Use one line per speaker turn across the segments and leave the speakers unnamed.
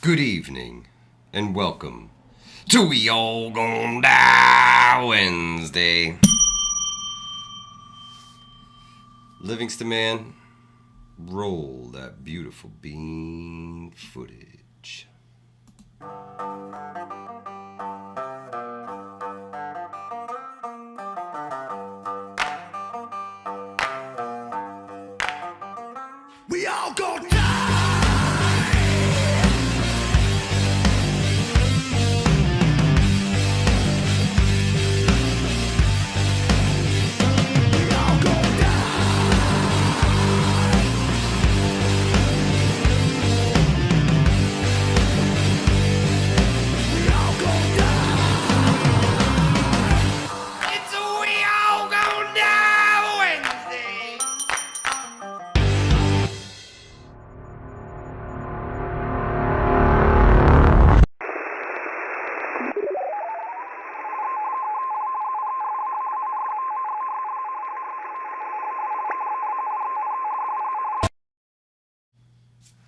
Good evening, and welcome to We All Gon' Die Wednesday. Livingston man, roll that beautiful bean footage. We all gon' die!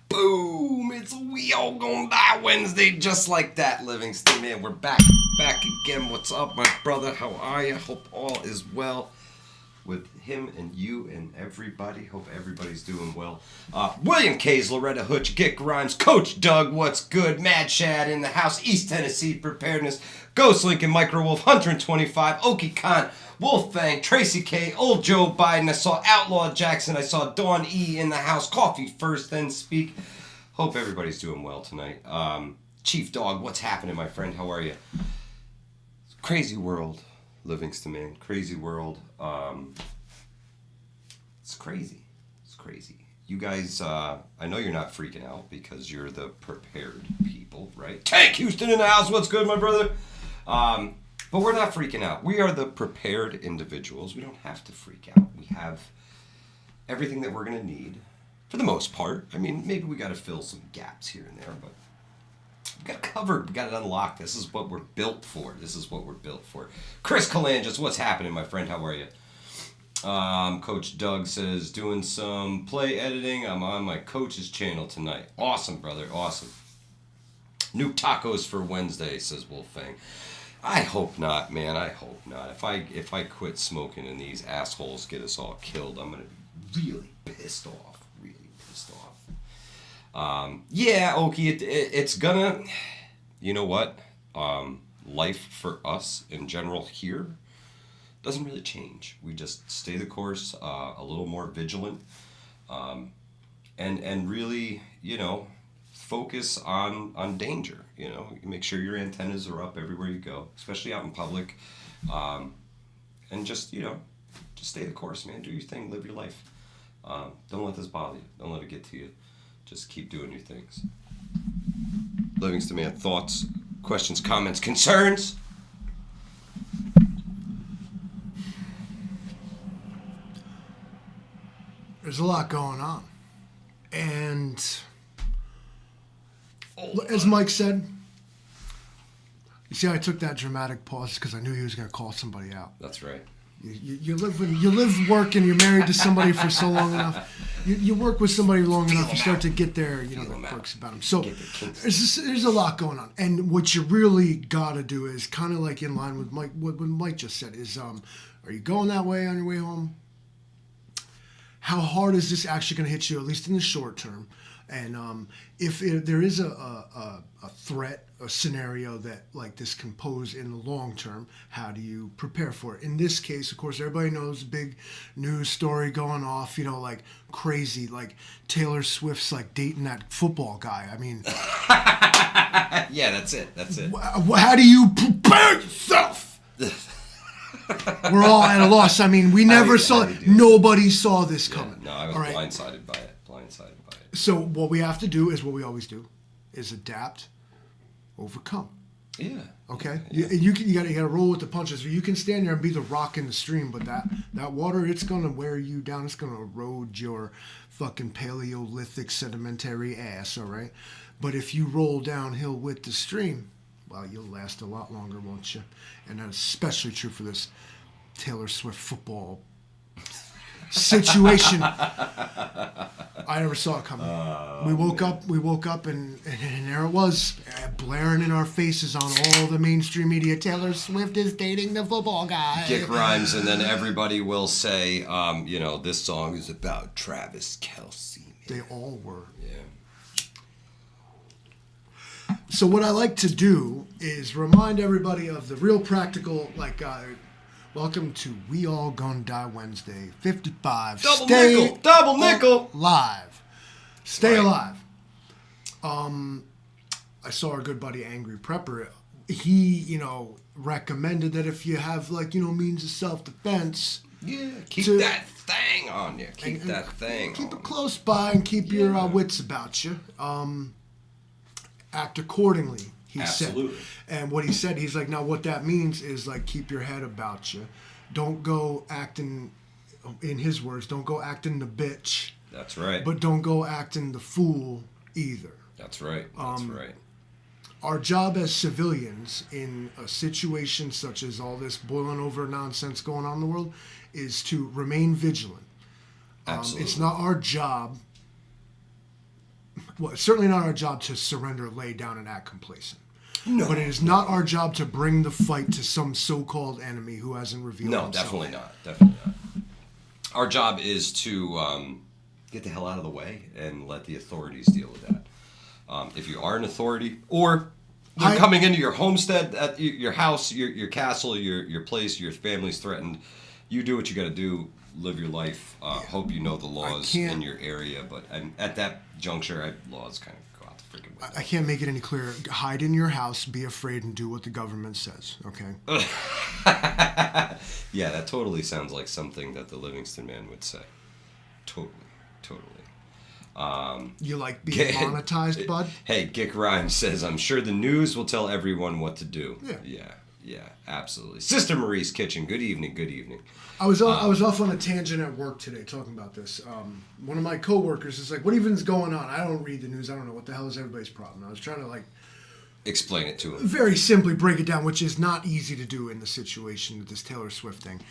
Boom! It's We All Gon' Die Wednesday, just like that, Livingston man. We're back again. What's up, my brother? How are you? Hope all is well with him and you and everybody. Hope everybody's doing well. William K's, Loretta Hutch, Gick Grimes, Coach Doug, what's good? Mad Shad in the house, East Tennessee Preparedness, Ghost Lincoln, Micro Wolf, Hunter 25, Okie Khan, Wolfang, Tracy K, Old Joe Biden. I saw Outlaw Jackson. I saw Dawn E in the house. Coffee first, then speak. Hope everybody's doing well tonight. Chief Dog, what's happening, my friend? How are you? Crazy world, Livingston man. Crazy world. It's crazy. It's crazy. You guys, I know you're not freaking out because you're the prepared people, right? Tank Houston in the house. What's good, my brother? But we're not freaking out. We are the prepared individuals. We don't have to freak out. We have everything that we're going to need for the most part. I mean, maybe we got to fill some gaps here and there, but we got it covered. We got it unlocked. This is what we're built for. This is what we're built for. Chris Kalangis, what's happening, my friend? How are you? Coach Doug says, doing some play editing. I'm on my coach's channel tonight. Awesome, brother. Awesome. New tacos for Wednesday, says Wolfang. I hope not, man. I hope not. If I quit smoking and these assholes get us all killed, I'm gonna be really pissed off. Really pissed off. Yeah, Okie, it's gonna. You know what? Life for us in general here doesn't really change. We just stay the course, a little more vigilant, and really, focus on danger. You make sure your antennas are up everywhere you go, especially out in public, and just stay the course, man. Do your thing, live your life. Don't let this bother you. Don't let it get to you. Just keep doing your things. Livingston man, thoughts, questions, comments, concerns?
There's a lot going on, and as Mike said, you see, I took that dramatic pause because I knew he was going to call somebody out.
That's right.
You live, work, and you're married to somebody for so long enough. You work with somebody long enough, you start to get their, the quirks about them. So there's a lot going on, and what you really got to do is kind of like in line with Mike. What Mike just said is, are you going that way on your way home? How hard is this actually going to hit you, at least in the short term? And if there is a threat, a scenario that like this can pose in the long term, how do you prepare for it? In this case, of course, everybody knows big news story going off, like crazy, like Taylor Swift's like dating that football guy. I mean,
yeah, that's it.
How do you prepare yourself? We're all at a loss. I mean, we never saw it. Nobody saw this coming.
No, I was blindsided by it.
So what we have to do is what we always do, is adapt, overcome.
Yeah.
Okay.
Yeah.
You gotta roll with the punches. You can stand there and be the rock in the stream, but that water, it's gonna wear you down. It's gonna erode your fucking Paleolithic sedimentary ass. All right. But if you roll downhill with the stream, well, you'll last a lot longer, won't you? And that's especially true for this Taylor Swift football situation. I never saw it coming. We woke up and there it was, blaring in our faces on all the mainstream media. Taylor Swift is dating the football guy.
Gick rhymes, and then everybody will say, this song is about Travis Kelce. Man.
They all were.
Yeah.
So what I like to do is remind everybody of the real practical, welcome to We All Gonna Die Wednesday 55.
Double nickel.
Live. Stay
Right.
alive. I saw our good buddy Angry Prepper. He, recommended that if you have means of self-defense.
Yeah, keep that thing on you. Keep that thing
Keep
on
it close by and keep your wits about you. Act accordingly, he
Absolutely.
said. And what he said, he's like, now what that means is keep your head about you. Don't go acting, in his words, don't go acting the bitch.
That's right.
But don't go acting the fool either.
That's right. That's right.
Our job as civilians in a situation such as all this boiling over nonsense going on in the world is to remain vigilant.
Absolutely.
It's not our job. Well, it's certainly not our job to surrender, lay down, and act complacent.
No.
But it is not our job to bring the fight to some so-called enemy who hasn't revealed himself.
No, definitely not. Definitely not. Our job is to get the hell out of the way and let the authorities deal with that. If you are an authority, or they're coming into your homestead, at your house, your castle, your place, your family's threatened, you do what you got to do. Live your life. Hope you know the laws in your area. But at that juncture, laws kind of go out the freaking window.
I can't make it any clearer. Hide in your house, be afraid, and do what the government says, okay?
Yeah, that totally sounds like something that the Livingston man would say. Totally.
You like being monetized, bud?
Hey, Gick Rhymes says, I'm sure the news will tell everyone what to do. Yeah, absolutely. Sister Marie's Kitchen, good evening.
I was off on a tangent at work today talking about this. One of my coworkers is like, what even is going on? I don't read the news. I don't know. What the hell is everybody's problem? I was trying to
explain it to him.
Very simply break it down, which is not easy to do in the situation with this Taylor Swift thing.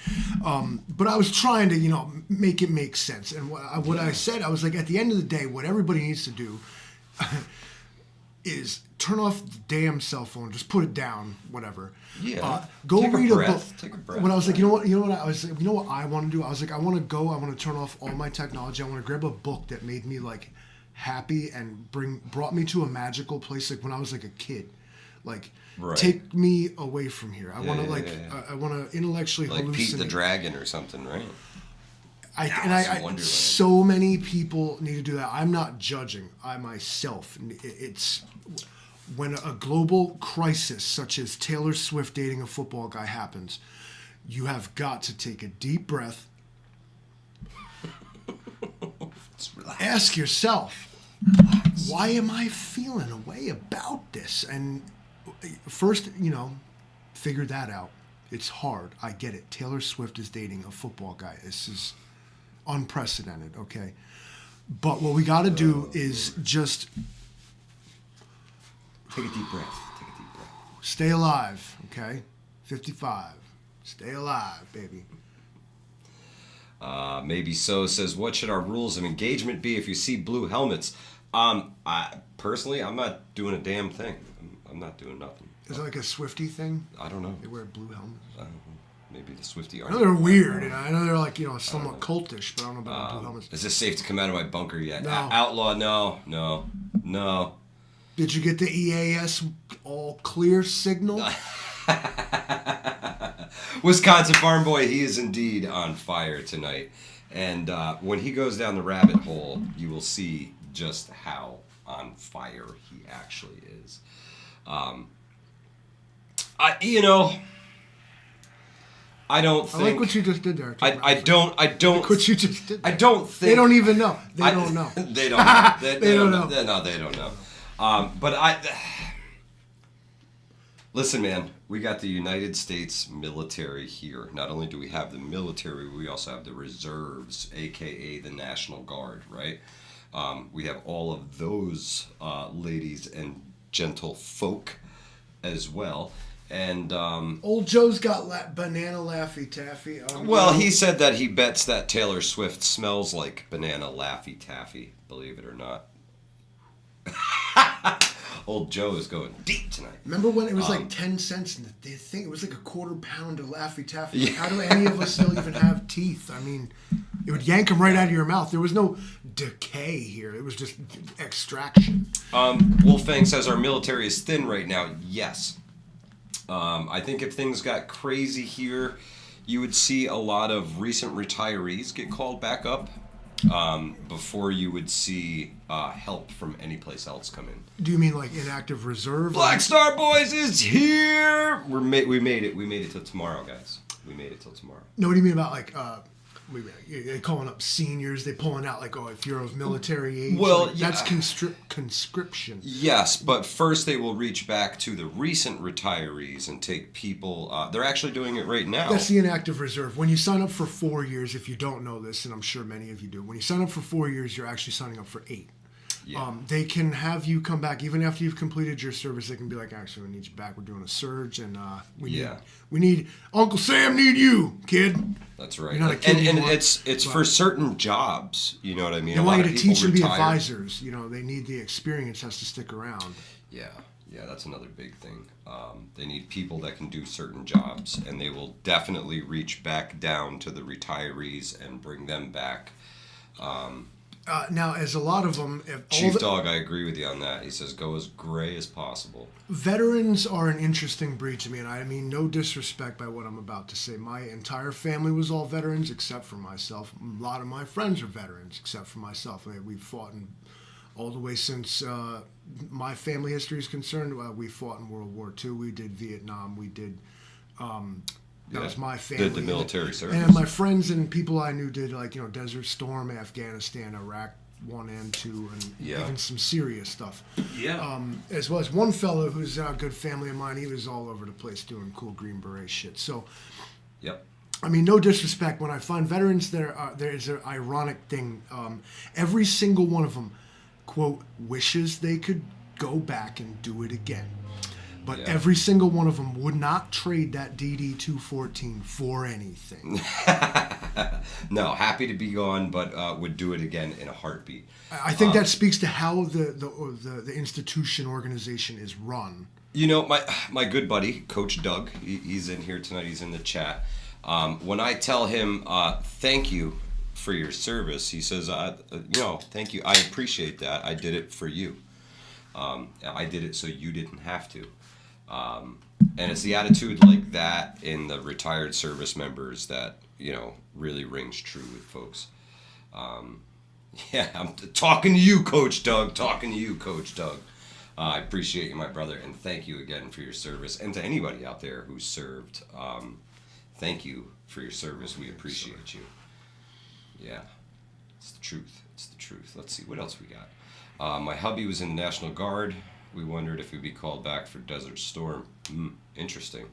But I was trying to, make it make sense. And what I said, I was like, at the end of the day, what everybody needs to do is turn off the damn cell phone, just put it down, whatever.
Yeah.
Go read a book.
Take a breath.
When I was like, you know what I was like, you know what I want to do? I was like, I want to turn off all my technology. I want to grab a book that made me happy and brought me to a magical place, like when I was a kid. Take me away from here. I want to I want to intellectually hallucinate.
Pete the Dragon or something, right?
So many people need to do that. I'm not judging. I myself. It's when a global crisis such as Taylor Swift dating a football guy happens, you have got to take a deep breath. Ask yourself, why am I feeling a way about this? And first, figure that out. It's hard. I get it. Taylor Swift is dating a football guy. This is unprecedented, okay? But what we got to do is just
take a deep breath.
Stay alive, okay? 55. Stay alive, baby.
Maybe so says, what should our rules of engagement be if you see blue helmets? Personally, I'm not doing a damn thing. I'm not doing nothing.
Is it like a Swiftie thing?
I don't know.
They wear blue helmets?
I don't know. Maybe the Swiftie
I know they're weird. I know they're somewhat cultish, but I don't know about the blue helmets.
Is this safe to come out of my bunker yet?
No.
Outlaw, no.
Did you get the EAS all clear signal?
Wisconsin Farm Boy, he is indeed on fire tonight. And when he goes down the rabbit hole, you will see just how on fire he actually is. I don't think...
I like what you just did there.
I don't...
Like what you just did there.
I don't think...
They don't even know. They don't know.
They don't know. They
don't know.
No, they don't know. But listen, man, we got the United States military here. Not only do we have the military, we also have the reserves, a.k.a. the National Guard, right? We have all of those ladies and gentle folk as well. And
Old Joe's got banana Laffy Taffy.
Well, he said that he bets that Taylor Swift smells like banana Laffy Taffy, believe it or not. Old Joe is going deep tonight.
Remember when it was like 10 cents and the thing, it was like a quarter pound of Laffy Taffy. Like, how do any of us still even have teeth? I mean, it would yank them right out of your mouth. There was no decay here. It was just extraction.
Wolfang says our military is thin right now. Yes. I think if things got crazy here, you would see a lot of recent retirees get called back up before you would see help from any place else come in.
Do you mean like inactive reserve?
Black Star Boys is here! We made it. We made it till tomorrow, guys. We made it till tomorrow.
No, what do you mean about like... They calling up seniors. They pulling out like, oh, if you're of military age.
Well,
like,
yeah.
That's conscription.
Yes, but first they will reach back to the recent retirees and take people. They're actually doing it right now.
That's the inactive reserve. When you sign up for 4 years, if you don't know this, and I'm sure many of you do, when you sign up for 4 years, you're actually signing up for 8.
Yeah.
They can have you come back even after you've completed your service. They can be like, actually, we need you back. We're doing a surge, and we need Uncle Sam need you, kid.
That's right.
You're not a kid
and
anymore,
it's for certain jobs. You know what I mean?
They want you to teach and be advisors. You know, they need the experience has to stick around.
Yeah, that's another big thing. They need people that can do certain jobs, and they will definitely reach back down to the retirees and bring them back.
Now, as a lot of them...
Chief Dog, I agree with you on that. He says, go as gray as possible.
Veterans are an interesting breed to me, and I mean no disrespect by what I'm about to say. My entire family was all veterans except for myself. A lot of my friends are veterans except for myself. We've fought all the way since my family history is concerned. We fought in World War II. We did Vietnam. We did... That was my family.
Did the military service.
And my friends and people I knew did, like, Desert Storm, Afghanistan, Iraq 1 and 2, and even some serious stuff.
Yeah.
As well as one fellow who's a good family of mine, he was all over the place doing cool Green Beret shit. So,
yep.
I mean, no disrespect. When I find veterans, there's an ironic thing. Every single one of them, quote, wishes they could go back and do it again. But every single one of them would not trade that DD-214 for anything.
No, happy to be gone, but would do it again in a heartbeat.
I think that speaks to how the institution organization is run.
You know, my good buddy, Coach Doug, he's in here tonight. He's in the chat. When I tell him thank you for your service, he says, thank you. I appreciate that. I did it for you. I did it so you didn't have to. And it's the attitude like that in the retired service members that, really rings true with folks. I'm talking to you, Coach Doug. I appreciate you, my brother, and thank you again for your service. And to anybody out there who served, thank you for your service. We appreciate you. Yeah, it's the truth. Let's see, what else we got? My hubby was in the National Guard. We wondered if he'd be called back for Desert Storm. Interesting.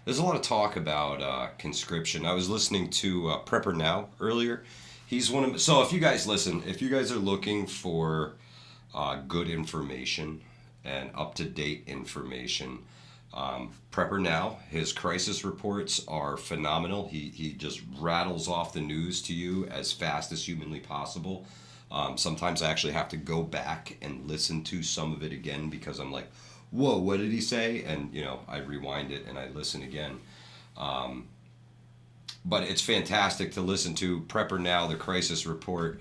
There's a lot of talk about conscription. I was listening to Prepper Now earlier. He's one of... So if you guys are looking for good information and up-to-date information, Prepper Now, his crisis reports are phenomenal. He just rattles off the news to you as fast as humanly possible. Sometimes I actually have to go back and listen to some of it again because I'm like, whoa, what did he say? And, I rewind it and I listen again. But it's fantastic to listen to Prepper Now, the crisis report.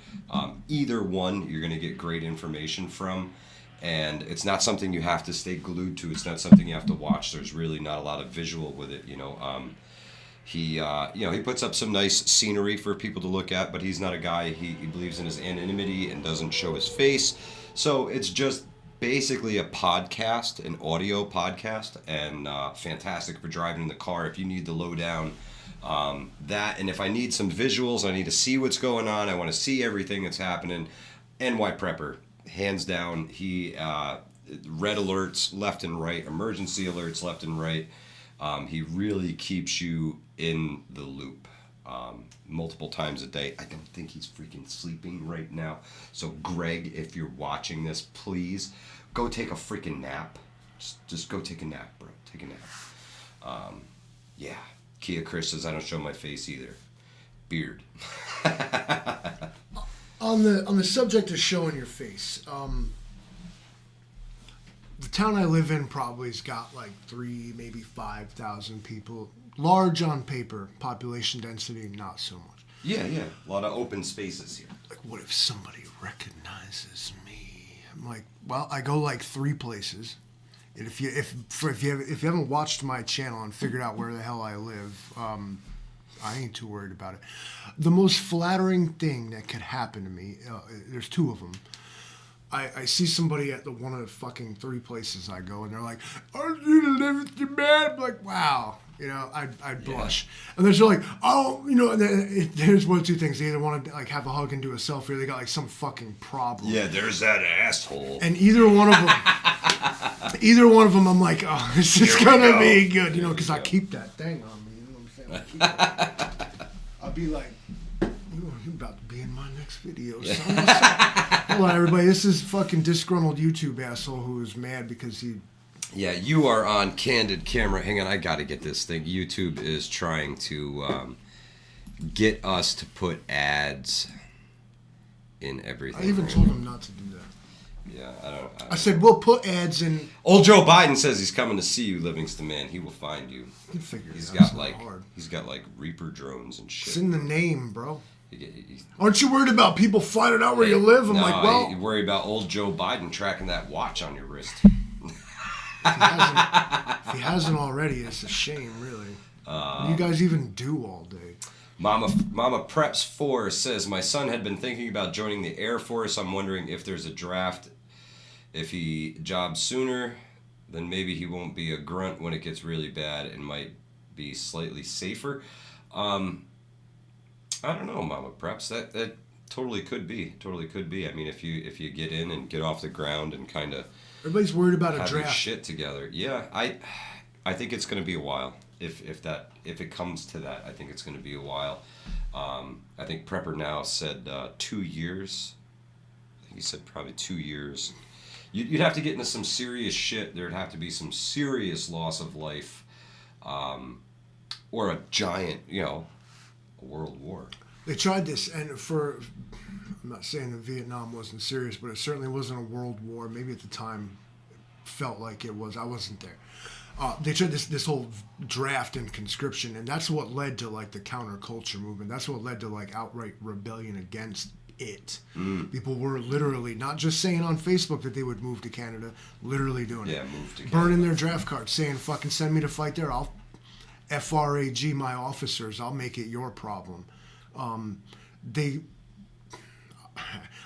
Either one, you're going to get great information from. And it's not something you have to stay glued to. It's not something you have to watch. There's really not a lot of visual with it, He puts up some nice scenery for people to look at, but he's not a guy. He believes in his anonymity and doesn't show his face. So it's just basically a podcast, an audio podcast, and fantastic for driving in the car if you need the lowdown. That, and if I need some visuals, I need to see what's going on. I want to see everything that's happening. NY Prepper. Hands down, he red alerts left and right, emergency alerts left and right. He really keeps you in the loop multiple times a day. I don't think he's freaking sleeping right now. So Greg, if you're watching this, please go take a freaking nap. Just go take a nap, bro. Take a nap. Kia Chris says, I don't show my face either. Beard.
on the subject of showing your face, the town I live in probably's got like 3, maybe 5,000 people. Large on paper, population density, not so much.
Yeah. A lot of open spaces here.
Like, what if somebody recognizes me? I'm like, well, I go like 3 places. And if you haven't watched my channel and figured out where the hell I live, I ain't too worried about it. The most flattering thing that could happen to me, there's 2 of them. I see somebody at one of the fucking 3 places I go, and they're like, "Oh, you live with your man." I'm like, wow, I'd blush. And they're like, "Oh, there's 1 of 2 things. They either want to like have a hug and do a selfie, or they got like some fucking problem."
Yeah, there's that asshole.
And either one of them, I'm like, "Oh, this is gonna be good," because I keep that thing on me. You know what I'm saying? I'll be like, "You're about to be in my next video, son." Hold on, everybody. This is fucking disgruntled YouTube asshole who is mad because he...
Yeah, you are on candid camera. Hang on, I gotta get this thing. YouTube is trying to get us to put ads in everything.
I even told him not to do that.
Yeah, I don't.
I said, we'll put ads in...
Old Joe Biden says he's coming to see you, Livingston man. He will find you.
You figure
He's
it out.
got
It's not
like
hard.
he's got like Reaper drones and shit.
It's in the name, bro.
He-
Aren't you worried about people finding out where you live? I'm like, well...
you worry about old Joe Biden tracking that watch on your wrist.
If he hasn't already, it's a shame, really. What do you guys even do all day?
Mama Preps 4 says, my son had been thinking about joining the Air Force. I'm wondering if there's a draft. If he jobs sooner, then maybe he won't be a grunt when it gets really bad and might be slightly safer. I don't know, Mama Preps. That totally could be. Totally could be. I mean, if you get in and get off the ground and kind of
everybody's worried about a
have your
draft.
shit together. Yeah, I think it's going to be a while. If it comes to that, I think it's going to be a while. I think Prepper Now said 2 years. I think he said probably 2 years. You'd have to get into some serious shit. There'd have to be some serious loss of life, or a giant, a world war.
They tried this, and I'm not saying that Vietnam wasn't serious, but it certainly wasn't a world war. Maybe at the time it felt like it was. I wasn't there. They tried this whole draft and conscription, and that's what led to like the counterculture movement. That's what led to like outright rebellion against it. People were literally not just saying on Facebook that they would move to Canada, literally doing it.
Yeah, move to Canada.
Burning their draft cards, saying fucking send me to fight there. I'll FRAG my officers. I'll make it your problem.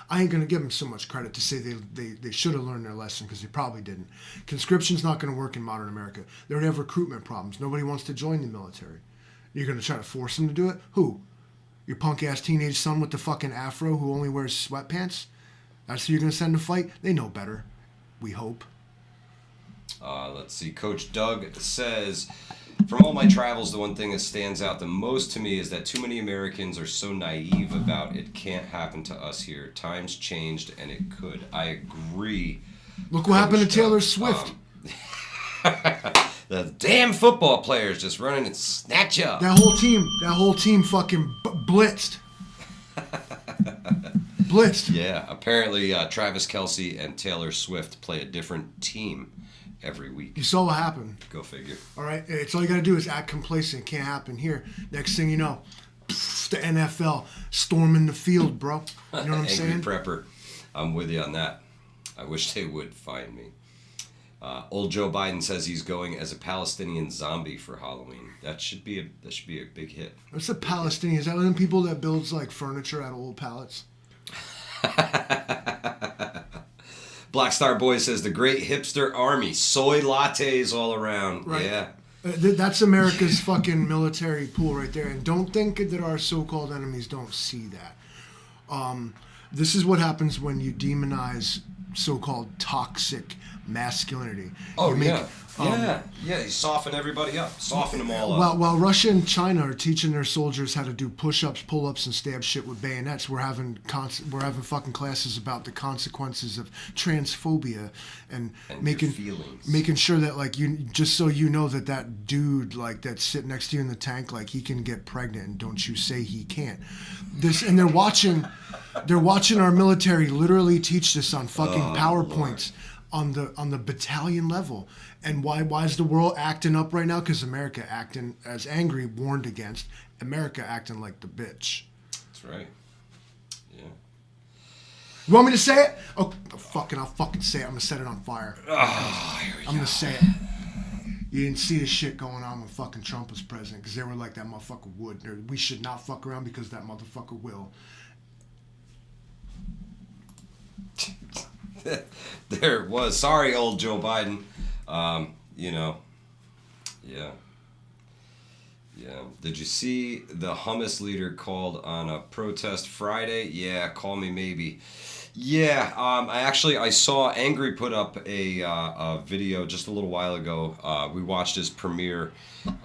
I ain't gonna give them so much credit to say they should have learned their lesson, because they probably didn't. Conscription's not gonna work in modern America. They already have recruitment problems. Nobody wants to join the military. You're gonna try to force them to do it? Who? Your punk ass teenage son with the fucking afro who only wears sweatpants? That's who you're gonna send to fight? They know better. We hope.
Let's see. Coach Doug says, from all my travels, the one thing that stands out the most to me is that too many Americans are so naive about it can't happen to us here. Times changed, and it could. I agree.
Look what happened to Taylor Swift.
The damn football players just running and snatch up.
That whole team fucking blitzed. Blitzed.
Yeah, apparently Travis Kelce and Taylor Swift play a different team every week.
You saw what happened.
Go figure.
All right, it's all you got to do is act complacent. Can't happen here. Next thing you know, the NFL storming the field, bro. You know what I'm saying?
Angry Prepper. I'm with you on that. I wish they would find me. Old Joe Biden says he's going as a Palestinian zombie for Halloween. That should be a big hit.
What's a Palestinian? Is that one of them people that builds like furniture out of old pallets?
Black Star Boy says the great hipster army, soy lattes all around.
Right.
Yeah.
That's America's fucking military pool right there. And don't think that our so-called enemies don't see that. This is what happens when you demonize so-called toxic masculinity.
Oh,
you make
yeah. Yeah, you soften everybody up. Soften them all up.
While Russia and China are teaching their soldiers how to do push-ups, pull-ups, and stab shit with bayonets, we're having fucking classes about the consequences of transphobia and making sure that like you just so you know that dude like that's sitting next to you in the tank like he can get pregnant and don't you say he can't. And they're watching our military literally teach this on fucking PowerPoints. On the battalion level. And why is the world acting up right now? Because America acting as angry, warned against. America acting like the bitch.
That's right. Yeah.
You want me to say it? Oh, I'll fucking say it. I'm gonna set it on fire. I'm gonna say it. You didn't see the shit going on when fucking Trump was president because they were like, that motherfucker would. We should not fuck around because that motherfucker will.
There it was. Sorry, old Joe Biden. Yeah. Did you see the hummus leader called on a protest Friday? Yeah, call me maybe. Yeah, I saw Angry put up a video just a little while ago. We watched his premiere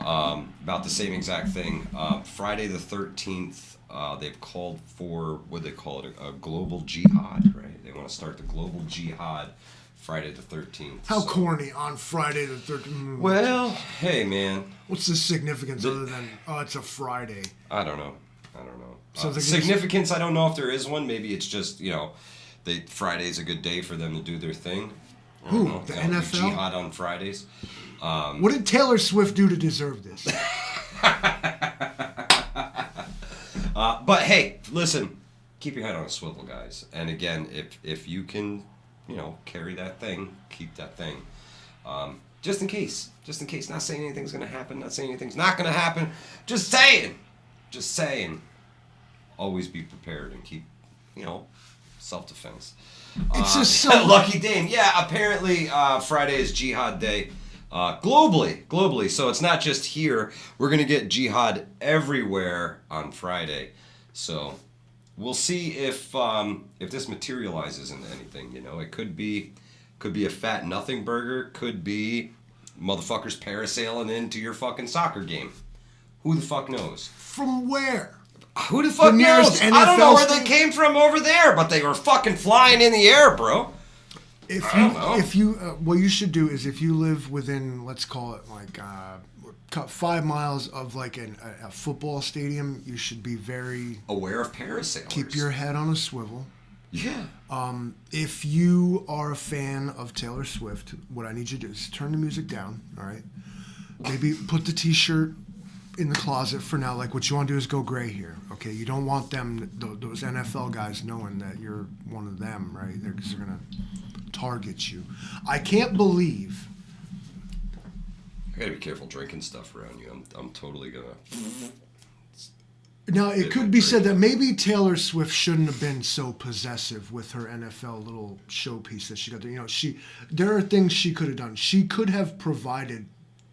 about the same exact thing. Friday the 13th. They've called for, what do they call it, a global jihad, right? They want to start the global jihad Friday the 13th.
How corny on Friday the 13th?
Well, hey, man.
What's the significance other than, it's a Friday?
I don't know. So significance, I don't know if there is one. Maybe it's just, Friday's a good day for them to do their thing.
Who? The NFL?
Jihad on Fridays.
What did Taylor Swift do to deserve this?
But hey, listen, keep your head on a swivel, guys. And again, if you can, carry that thing, keep that thing. Just in case. Not saying anything's going to happen, not saying anything's not going to happen. Just saying. Always be prepared and keep, self-defense.
It's just so...
Lucky Dame. Yeah, apparently Friday is Jihad Day. Globally. So it's not just here. We're going to get jihad everywhere on Friday. So we'll see if this materializes into anything. It could be a fat nothing burger. Could be motherfuckers parasailing into your fucking soccer game. Who the fuck knows?
From where?
Who the fuck knows? I don't know where they came from over there, but they were fucking flying in the air, bro.
What you should do is if you live within, let's call it like 5 miles of like a football stadium, you should be very
aware of parasailers.
Keep your head on a swivel.
Yeah.
If you are a fan of Taylor Swift, what I need you to do is turn the music down. All right. Maybe put the T-shirt in the closet for now. Like what you want to do is go gray here. Okay. You don't want them, those NFL guys, knowing that you're one of them, right? Because they're gonna target you. I can't believe.
I gotta be careful drinking stuff around you. I'm totally gonna.
Now it could be said that maybe Taylor Swift shouldn't have been so possessive with her NFL little showpiece that she got there. There are things she could have done. She could have provided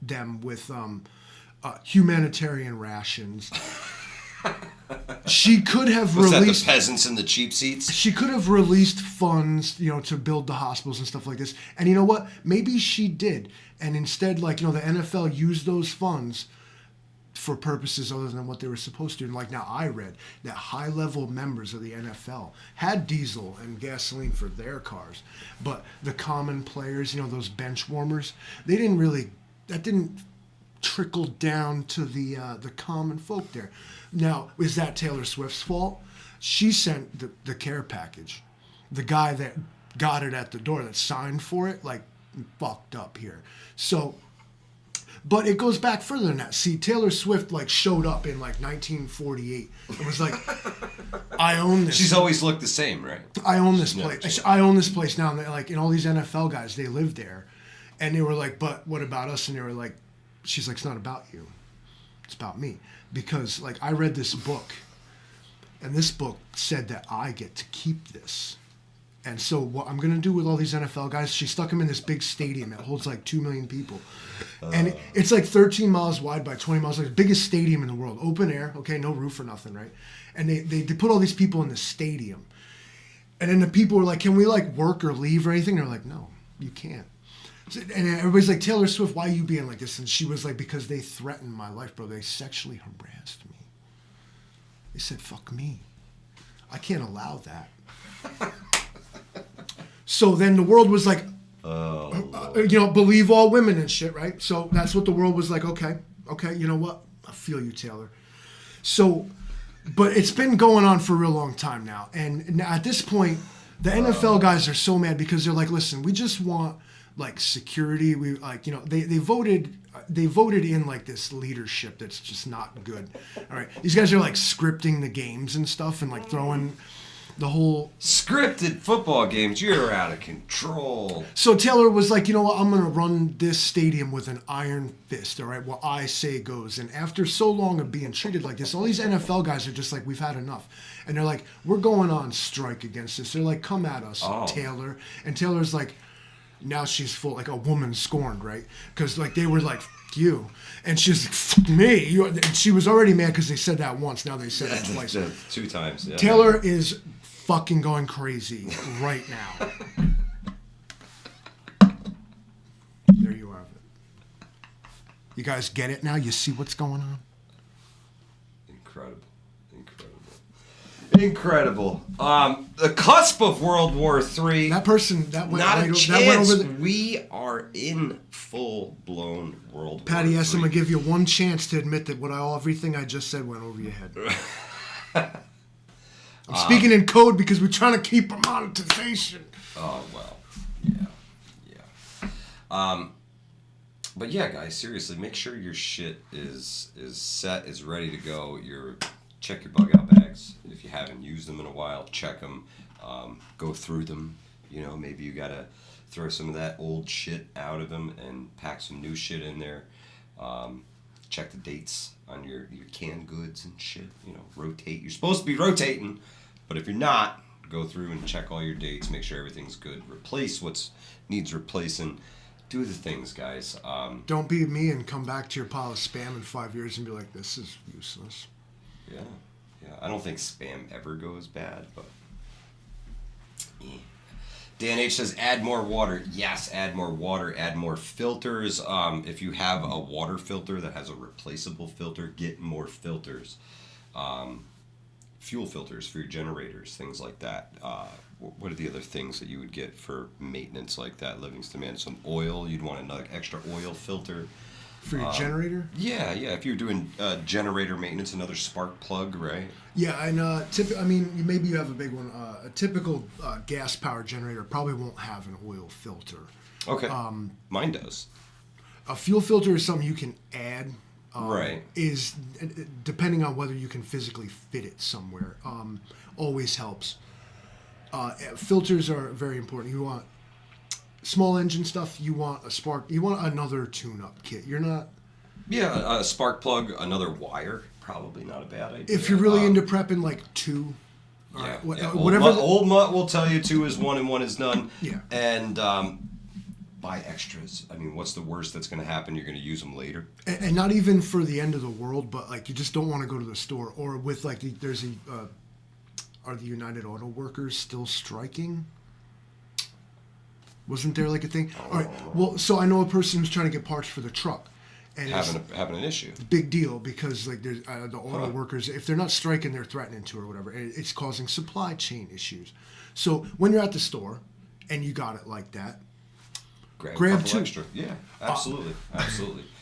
them with humanitarian rations. She could have released
the peasants in the cheap seats.
She could have released funds, to build the hospitals and stuff like this. And you know what? Maybe she did. And instead, the NFL used those funds for purposes other than what they were supposed to. And now I read that high-level members of the NFL had diesel and gasoline for their cars, but the common players, those bench warmers, that didn't trickle down to the common folk there. Now, is that Taylor Swift's fault? She sent the care package. The guy that got it at the door, that signed for it, fucked up here. So, but it goes back further than that. See, Taylor Swift showed up in 1948 and was like, I own this.
She's always looked the same, right?
I own this place. I own this place now. And and all these NFL guys, they live there. And they were like, but what about us? And they were like, she's like, it's not about you. It's about me. Because I read this book, and this book said that I get to keep this. And so what I'm going to do with all these NFL guys, she stuck them in this big stadium. It holds 2 million people. And it's 13 miles wide by 20 miles, the biggest stadium in the world. Open air, okay, no roof or nothing, right? And they put all these people in the stadium. And then the people were like, can we work or leave or anything? They're like, no, you can't. And everybody's like, Taylor Swift, why are you being like this? And she was like, because they threatened my life, bro. They sexually harassed me. They said, fuck me. I can't allow that. So then the world was like, believe all women and shit, right? So that's what the world was like, okay, you know what? I feel you, Taylor. So, but it's been going on for a real long time now. And at this point, the NFL guys are so mad because they're like, listen, we just want like security. We like, they voted in like this leadership that's just not good. All right. These guys are like scripting the games and stuff and like throwing the whole
scripted football games. You're out of control.
So Taylor was like, you know what? I'm going to run this stadium with an iron fist. All right. What I say goes. And after so long of being treated like this, all these NFL guys are just like, we've had enough. And they're like, we're going on strike against this. They're like, come at us, Taylor. And Taylor's like, now she's full, like a woman scorned, right? Because like they were like, fuck you. And she's like, fuck me. And she was already mad because they said that once. Now they said it twice.
2 times. Yeah.
Taylor is fucking going crazy right now. There you have it. You guys get it now? You see what's going on?
Incredible. The cusp of World War III.
That person, that went,
not
right,
a chance.
That went over the...
We are in full-blown World
Patty,
War
yes, I'm
III.
going to give you one chance to admit that everything I just said went over your head. I'm speaking in code because we're trying to keep our monetization.
Oh, well. Yeah. But yeah, guys, seriously, make sure your shit is set, is ready to go. Check your bug out bags. If you haven't used them in a while, check them. Go through them. Maybe you gotta throw some of that old shit out of them and pack some new shit in there. Check the dates on your canned goods and shit. Rotate. You're supposed to be rotating, but if you're not, go through and check all your dates. Make sure everything's good. Replace what needs replacing. Do the things, guys.
Don't be me and come back to your pile of spam in 5 years and be like, this is useless.
Yeah. I don't think spam ever goes bad, but Dan H says add more water. Yes, add more water, add more filters. If you have a water filter that has a replaceable filter, get more filters. Fuel filters for your generators, things like that. What are the other things that you would get for maintenance like that, Livingston Man? Some oil. You'd want another extra oil filter.
For your generator?
Yeah. If you're doing generator maintenance, another spark plug, right?
Yeah, and maybe you have a big one. A typical gas-powered generator probably won't have an oil filter.
Okay. Mine does.
A fuel filter is something you can add.
Right.
Is depending on whether you can physically fit it somewhere. Always helps. Filters are very important. You want small engine stuff, you want a spark, you want another tune-up kit. You're not...
Yeah, a spark plug, another wire, probably not a bad idea.
If you're really into prepping, like 2.
Yeah,
whatever.
Old Mutt will tell you 2 is 1 and 1 is none.
Yeah.
And buy extras. I mean, what's the worst that's going to happen? You're going to use them later.
And not even for the end of the world, but like you just don't want to go to the store. Or with like, are the United Auto Workers still striking? Wasn't there like a thing? All right. Well, so I know a person who's trying to get parts for the truck, and
having an issue.
Big deal because like there's the auto workers. If they're not striking, they're threatening to or whatever. And it's causing supply chain issues. So when you're at the store and you got it like that, grab 2
extra. Yeah, absolutely.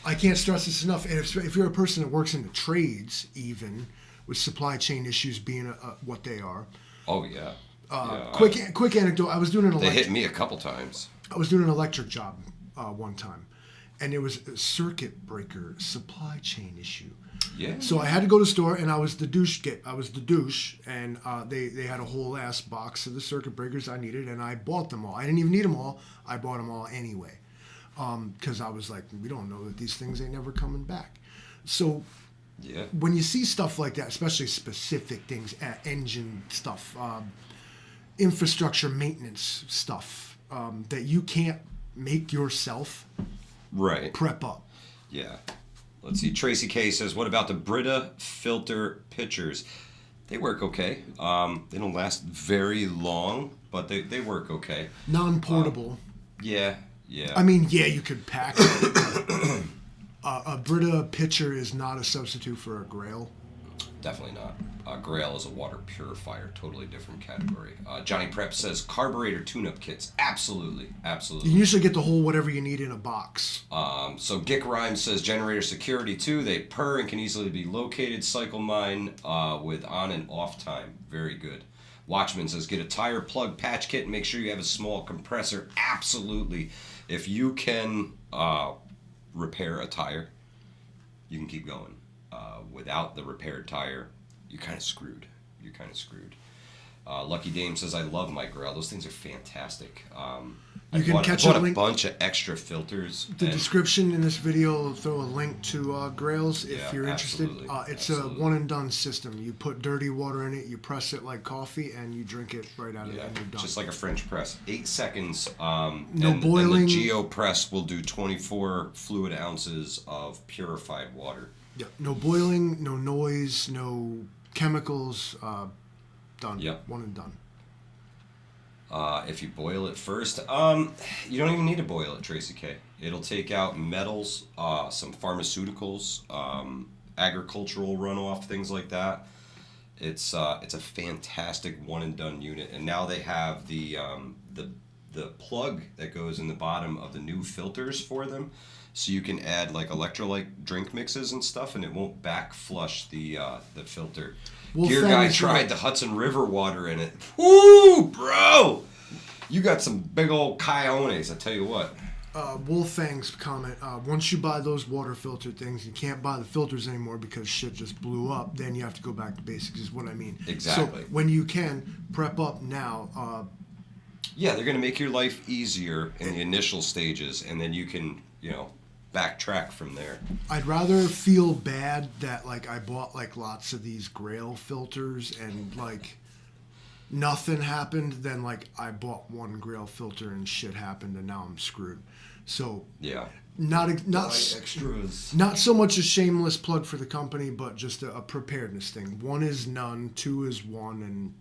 I can't stress this enough. And if you're a person that works in the trades, even with supply chain issues being what they are.
Oh yeah.
Quick anecdote.
They hit me a couple times.
I was doing an electric job one time, and it was a circuit breaker supply chain issue.
Yeah.
So I had to go to the store, and I was the douche, and they had a whole ass box of the circuit breakers I needed, and I bought them all. I didn't even need them all. I bought them all anyway, because I was like, we don't know that these things ain't never coming back. So.
Yeah.
When you see stuff like that, especially specific things, engine stuff, infrastructure maintenance stuff that you can't make yourself,
right?
Prep up.
Yeah. Let's see. Tracy K says, "What about the Brita filter pitchers? They work okay. They don't last very long, but they work okay.
Non-portable.
Yeah. Yeah.
I mean, yeah, you could pack it. A Brita pitcher is not a substitute for a Grail.
Definitely not. Grail is a water purifier, totally different category. Johnny Prep says carburetor tune-up kits. Absolutely, absolutely.
You usually get the whole whatever you need in a box.
So Gick Rhymes says generator security too. They purr and can easily be located. Cycle mine with on and off time. Very good. Watchman says get a tire plug patch kit and make sure you have a small compressor. Absolutely. If you can repair a tire, you can keep going. Without the repaired tire, you're kind of screwed. Lucky Dame says, I love my Grail. Those things are fantastic. I bought a bunch of extra filters.
The description in this video will throw a link to Grails if you're interested. It's a one-and-done system. You put dirty water in it, you press it like coffee, and you drink it right out of it, and you're done.
Just like a French press. 8 seconds.
No boiling.
And the Geo press will do 24 fluid ounces of purified water.
Yeah, no boiling, no noise, no chemicals. Done.
Yep.
One and done.
If you boil it first, you don't even need to boil it, Tracy K. It'll take out metals, some pharmaceuticals, agricultural runoff, things like that. It's a fantastic one and done unit, and now they have the plug that goes in the bottom of the new filters for them. So you can add like electrolyte drink mixes and stuff, and it won't back flush the filter. Gear Guy tried the Hudson River water in it. Woo, bro! You got some big old coyones, I tell you what.
Wolfang's comment, once you buy those water filter things, you can't buy the filters anymore because shit just blew up. Then you have to go back to basics, is what I mean.
Exactly.
So when you can, prep up now.
Yeah, they're going to make your life easier in the initial stages, and then you can, backtrack from there.
I'd rather feel bad that like I bought like lots of these Grail filters and like nothing happened than like I bought one Grail filter and shit happened and now I'm screwed. So
yeah,
not
extras.
Not so much a shameless plug for the company, but just a preparedness thing. 1 is none, 2 is 1, and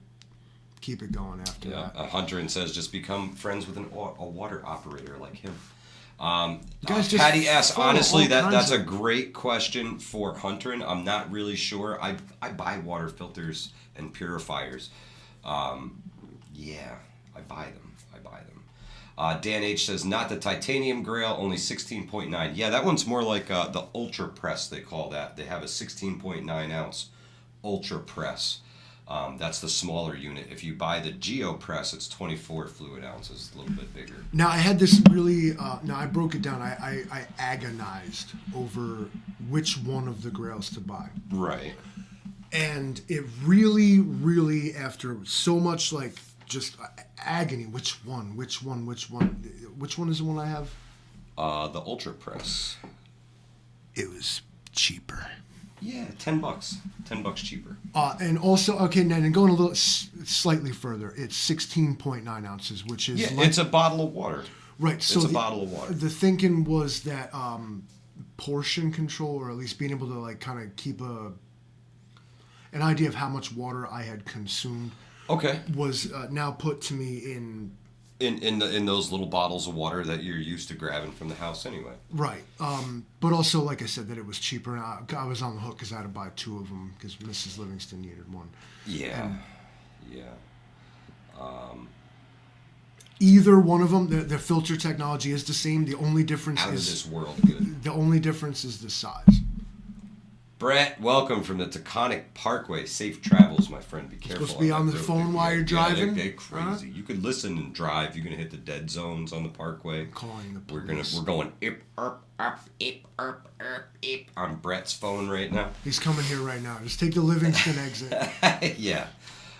keep it going after that.
Hunter and says just become friends with a water operator like him.
Patty
asks, honestly, that's a great question for Hunter. I'm not really sure. I buy water filters and purifiers. I buy them. Dan H says, not the titanium Grail, only 16.9. Yeah, that one's more like the Ultra Press, they call that. They have a 16.9 ounce Ultra Press. That's the smaller unit. If you buy the Geo Press, it's 24 fluid ounces, a little bit bigger.
Now, I had this really... I broke it down. I agonized over which one of the Grails to buy.
Right.
And it really, really, after so much, like, just agony, which one is the one I have?
The Ultra Press.
It was cheaper.
Yeah, $10. $10 cheaper.
And also, okay, then going a little slightly further, it's 16.9 ounces, which is
it's a bottle of water.
Right. So
it's a bottle of water.
The thinking was that portion control, or at least being able to like kind of keep an idea of how much water I had consumed.
Okay.
Was now put to me
in those little bottles of water that you're used to grabbing from the house anyway.
Right. But also, like I said, that it was cheaper, and I was on the hook because I had to buy 2 of them because Mrs. Livingston needed one.
Yeah.
Either one of them, the filter technology is the same. The only difference
out
is...
of this world good.
The only difference is the size.
Brett, welcome from the Taconic Parkway. Safe travels, my friend. Be careful.
Supposed to be on the phone while you're driving?
They're crazy. You could listen and drive. You're gonna hit the dead zones on the Parkway.
Calling the police.
We're going ip up ip up ip on Brett's phone right now.
He's coming here right now. Just take the Livingston exit.
Yeah.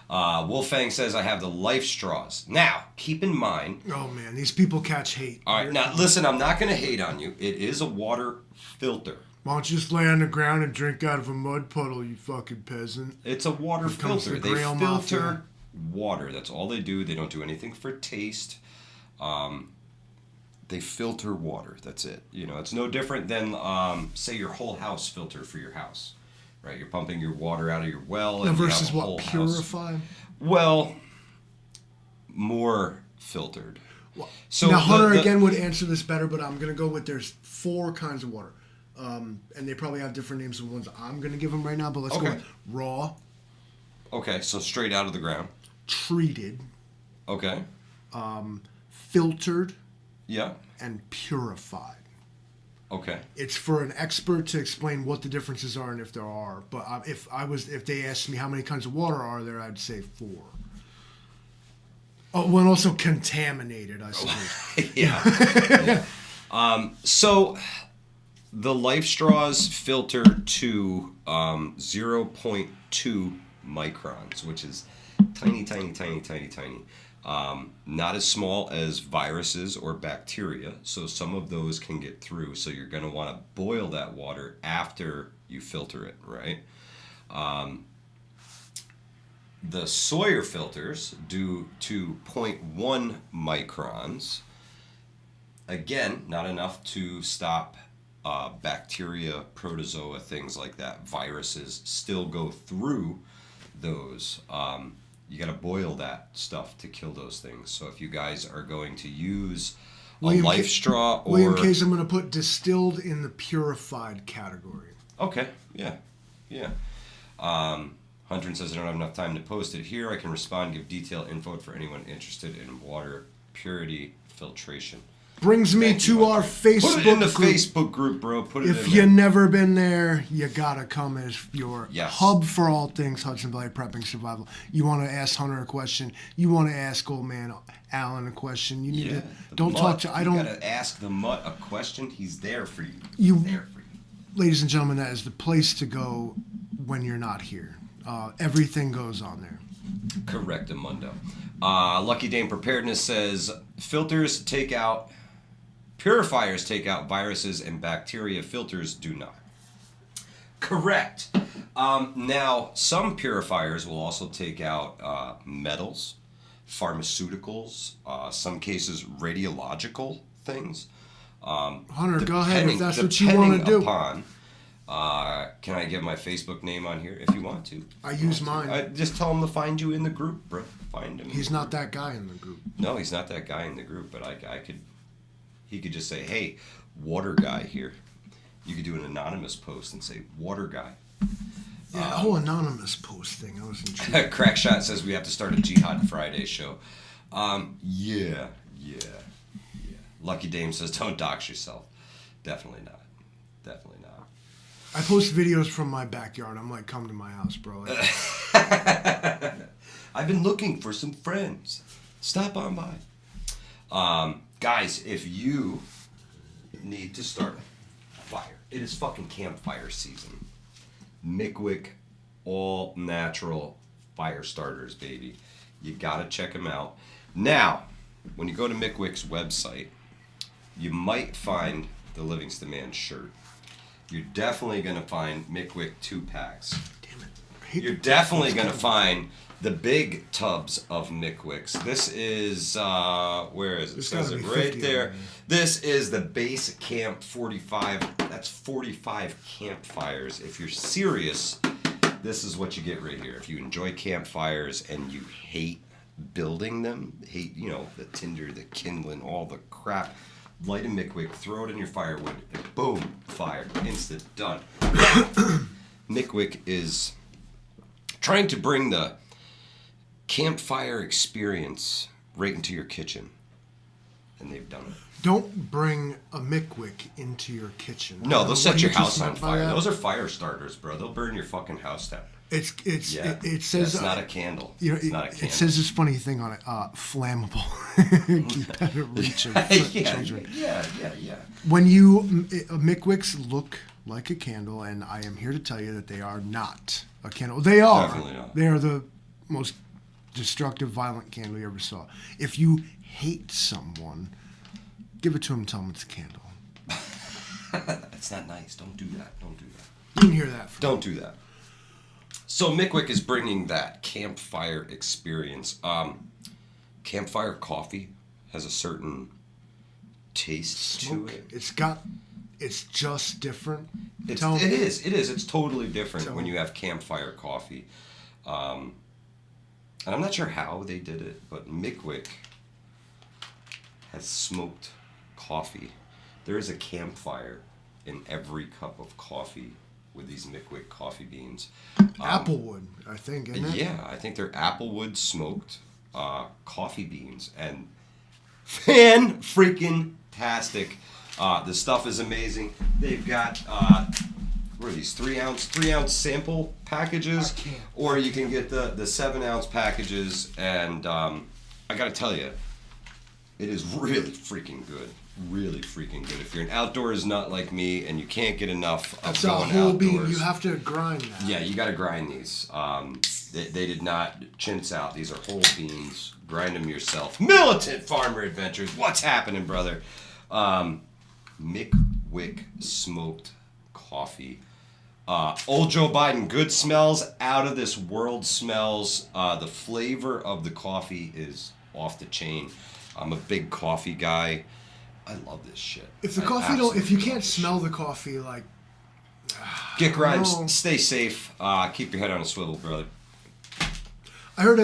Wolfang says I have the life straws. Now, keep in mind.
Oh man, these people catch hate.
All right, now listen. I'm not gonna hate on you. It is a water filter.
Why don't you just lay on the ground and drink out of a mud puddle, you fucking peasant?
It's a water filter. They filter water. That's all they do. They don't do anything for taste. They filter water. That's it. It's no different than, say, your whole house filter for your house. Right? You're pumping your water out of your well.
Now
and
versus
you have a
what,
whole
purify?
House. Well, more filtered. So
now Hunter again would answer this better, but I'm gonna go with there's 4 kinds of water, and they probably have different names than the ones I'm gonna give them right now. But let's go with raw.
Okay, so straight out of the ground.
Treated.
Okay.
Filtered.
Yeah.
And purified.
Okay.
It's for an expert to explain what the differences are and if there are. But if they asked me how many kinds of water are there, I'd say 4. Oh, well, and also contaminated, I suppose.
Yeah. So the Life Straws filter to 0.2 microns, which is tiny. Not as small as viruses or bacteria, so some of those can get through. So you're going to want to boil that water after you filter it, right? The Sawyer filters do to 0.1 microns. Again, not enough to stop bacteria, protozoa, things like that. Viruses still go through those. You got to boil that stuff to kill those things. So if you guys are going to use a Life Straw or...
William Case, I'm going to put distilled in the purified category.
Okay, yeah. Hunter says I don't have enough time to post it here. I can respond, give detailed info for anyone interested in water purity filtration.
Brings me to our Facebook group.
Put it in the Facebook group, bro. Put it in there.
If you've never been there, you gotta come as your hub for all things Hudson Valley prepping survival. You want to ask Hunter a question. You want to ask old man Alan a question. You need to don't
mutt.
talk to. I don't.
You gotta ask the mutt a question. He's there for you.
He's there for you. Ladies and gentlemen, that is the place to go when you're not here. Everything goes on there.
Correct, Amundo. Lucky Dame Preparedness says filters take out. Purifiers take out viruses and bacteria. Filters do not. Correct. Now, some purifiers will also take out metals, pharmaceuticals, some cases radiological things.
Hunter, go ahead if that's what you want to do.
Can I give my Facebook name on here if you want to?
I use mine.
Just tell him to find you in the group, bro. Find him.
He's not that guy in the group.
No, he's not that guy in the group, but I could... He could just say, hey, water guy here. You could do an anonymous post and say, water guy.
Yeah, anonymous post thing. I was intrigued.
Crackshot says we have to start a Jihad Friday show. Yeah. Lucky Dame says, don't dox yourself. Definitely not.
I post videos from my backyard. I'm like, come to my house, bro.
I've been looking for some friends. Stop on by. Guys, if you need to start a fire, it is fucking campfire season. Mickwick all natural fire starters, baby. You gotta check them out. Now, when you go to Mickwick's website, you might find the Livingston Man shirt. You're definitely gonna find Mickwick 2-packs.
Damn it.
You're definitely gonna find the big tubs of Mickwicks. This is, where is it? It says it right there. This is the base camp 45. That's 45 campfires. If you're serious, this is what you get right here. If you enjoy campfires and you hate building them, hate, the tinder, the kindling, all the crap, light a Mickwick, throw it in your firewood, and boom, fire. Instant, done. Mickwick is trying to bring the campfire experience right into your kitchen, and they've done it.
Don't bring a Mickwick into your kitchen.
No, they'll set your house on fire. Those are fire starters, bro. They'll burn your fucking house down.
It says
it's not a candle.
It's not a candle. It says this funny thing on it. Flammable. Keep out of reach of children. Yeah. When Mickwicks look like a candle, and I am here to tell you that they are not a candle. They are. Definitely not. They are the most destructive, violent candle you ever saw. If you hate someone, give it to him and tell him it's a candle.
That's not nice. Don't do that.
You didn't hear that.
Don't do that. So Mickwick is bringing that campfire experience. Campfire coffee has a certain taste to it.
It's just different.
It is. It's totally different when you have campfire coffee. And I'm not sure how they did it, but Mickwick has smoked coffee. There is a campfire in every cup of coffee with these Mickwick coffee beans.
Applewood, I think, isn't it?
Yeah, I think they're Applewood smoked coffee beans, and fan freaking tastic. The stuff is amazing. They've got what are these 3-ounce sample packages, or you can get the 7-ounce packages, and I gotta tell you, it is really freaking good. Really freaking good. If you're an outdoors nut like me and you can't get enough of
That's a
going
whole
outdoors,
bean. You have to grind that.
yeah, you gotta grind these. They did not chintz out. These are whole beans. Grind them yourself. Militant Farmer Adventures. What's happening, brother? Mickwick smoked coffee. Old Joe Biden, good smells, out of this world smells. The flavor of the coffee is off the chain. I'm a big coffee guy. I love this shit.
If the coffee if you can't smell the coffee, like,
get grind,
know.
stay safe. Keep your head on a swivel, brother.
I heard